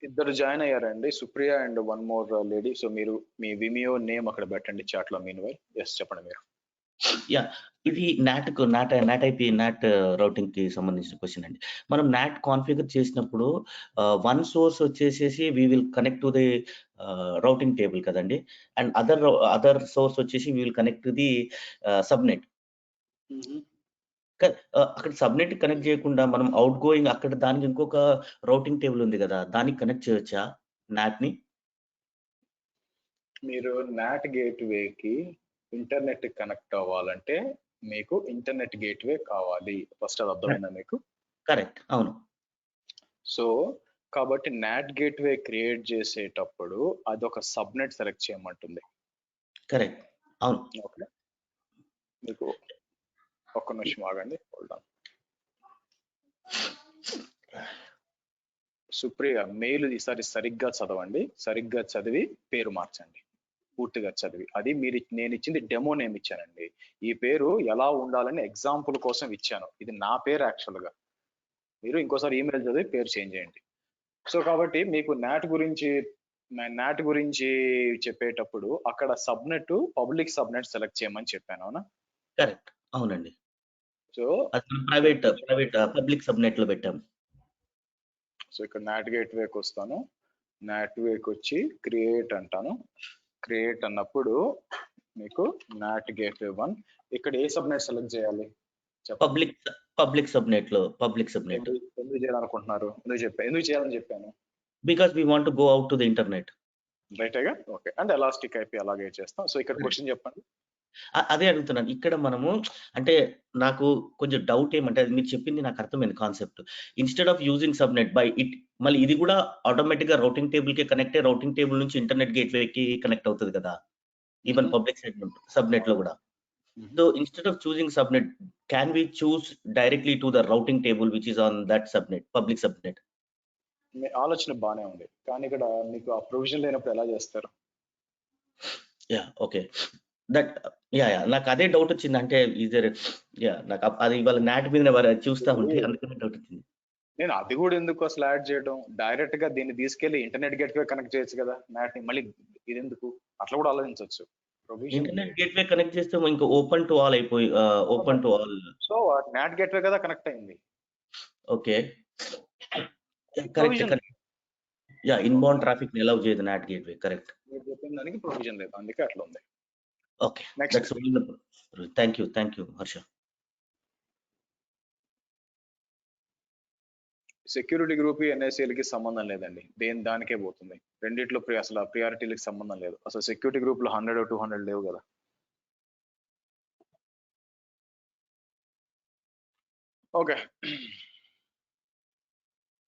ఇద్దరు జాయిన్ అయ్యారండి, Supriya and one more lady. So మీరు మీ విమియో నేమ్ అక్కడ పెట్టండి చాట్ లో. మీన్ వైల్ ఎస్ చెప్పండి మీరు. యా, ఇది నాట్ రౌటింగ్ కి సంబంధించిన క్వశ్చన్ అండి. మనం నాట్ కాన్ఫిగర్ చేసినప్పుడు వన్ సోర్స్ వచ్చేసేసి we will connect to the routing table కదండి, అండ్ అదర్ సోర్స్ వచ్చేసి we will connect to the subnet. అక్కడ సబ్నెట్ కనెక్ట్ చేయకుండా మనం అవుట్ గోయింగ్ అక్కడ దానికి ఇంకొక రౌటింగ్ టేబుల్ ఉంది కదా, దానికి కనెక్ట్ చేయొచ్చా నాట్ ని? మీరు నాట్ గేట్వేకి ఇంటర్నెట్ కనెక్ట్ అవ్వాలంటే మీకు ఇంటర్నెట్ గేట్వే కావాలి ఫస్ట్. అది అర్థమైందా మీకు? కరెక్ట్, అవును. సో కాబట్టి నాట్ గేట్వే క్రియేట్ చేసేటప్పుడు అదొక సబ్నెట్ సెలెక్ట్ చేయమంటుంది. కరెక్ట్, అవును. ఓకే, మీకు ఒక్క నిమిషం ఆగండి, హోల్డ్ ఆన్. సుప్రియ మెయిల్ ఈసారి సరిగ్గా చదవండి, సరిగ్గా చదివి పేరు మార్చండి, పూర్తిగా చదివి. అది నేను ఇచ్చింది డెమో నేమ్ ఇచ్చానండి. ఈ పేరు ఎలా ఉండాలని ఎగ్జాంపుల్ కోసం ఇచ్చాను. ఇది నా పేరు యాక్చువల్ గా. మీరు ఇంకోసారి ఈమెయిల్ చదివి పేరు చేంజ్ చేయండి. సో కాబట్టి మీకు నాట్ గురించి చెప్పేటప్పుడు అక్కడ సబ్నెట్ పబ్లిక్ సబ్నెట్ సెలెక్ట్ చేయమని చెప్పాను, అవునా? కరెక్ట్, అవునండి. సో ప్రైవేట్ పబ్లిక్ సబ్నెట్ లో పెట్టాము. సో ఇక్కడ నాట్ గేట్వేకి వస్తాను, నాట్ వేకి వచ్చి క్రియేట్ అంటాను. క్రియేట్ అన్నప్పుడు మీకు నాట్ గేట్వే 1 ఇక్కడ ఏ సబ్నెట్ సెలెక్ట్ చేయాలి? పబ్లిక్ సబ్నెట్ లో ఎందుకు చేయాలనుకుంటున్నారు? ఎందుకు చేయాలని చెప్పాను? Because we want to go out to the internet. రైటేగా, ఓకే. అండ్ ఎలాస్టిక్ IP అలాగే చేస్తాం. సో ఇక్కడ క్వశ్చన్ చెప్పండి. అదే అడుగుతున్నాను. ఇక్కడ మనము అంటే నాకు కొంచెం డౌట్ ఏమంటే, అది మీరు చెప్పింది నాకు అర్థమైంది concept. Instead of using subnet by it, మళ్ళీ ఇది కూడా ఆటోమేటిక్ గా రౌటింగ్ టేబుల్ కి కనెక్ట్ అయ్యి రౌటింగ్ టేబుల్ నుంచి ఇంటర్నెట్ గేట్వే కి కనెక్ట్ అవుతుంది కదా, ఈవెన్ పబ్లిక్ సబ్నెట్ లో కూడా. So instead of choosing subnet, can we choose directly to the routing table which is on that subnet, public subnet? మీ ఆలోచన బానే ఉంది, కానీ ఇక్కడ మీకు ఆ ప్రొవిజన్ లేనప్పుడు ఎలా చేస్తారు? Yeah, okay. దట్ నాకు అదే డౌట్ వచ్చింది. అంటే నాకు అది ఇవాళ నాట్ మీద చూస్తా ఉంటే అందుకనే డౌట్ వచ్చింది. నేను అది కూడా ఎందుకు అసలు యాడ్ చేయడం, డైరెక్ట్ గా దీన్ని తీసుకెళ్లి ఇంటర్నెట్ గేట్వే కనెక్ట్ చేయొచ్చు కదా నాట్ ని. మళ్ళీ ఇది ఎందుకు? అట్లా కూడా ఆలోచించవచ్చు. ఇంటర్నెట్ గేట్వే కనెక్ట్ చేస్తే ఇంకా ఓపెన్ టు ఆల్ అయిపోయి open to all. So not gateway కదా కనెక్ట్ అయింది. Okay, correct. Yeah, inbound traffic ని అలౌ చేయదు నాట్ గేట్వే. కరెక్ట్, మీరు చెప్పిన దానికి ప్రొవిజన్ లేదు, అందుకే అట్లా ఉంది. Okay, that's wonderful. Thank you Harsha. Security group NSL కి సంబంధం లేదండి, దానికే పోతుంది. రెండిట్లో అసలు ప్రియారిటీలకు సంబంధం లేదు. అసలు సెక్యూరిటీ గ్రూప్ లో 100 200 లేవు కదా. ఓకే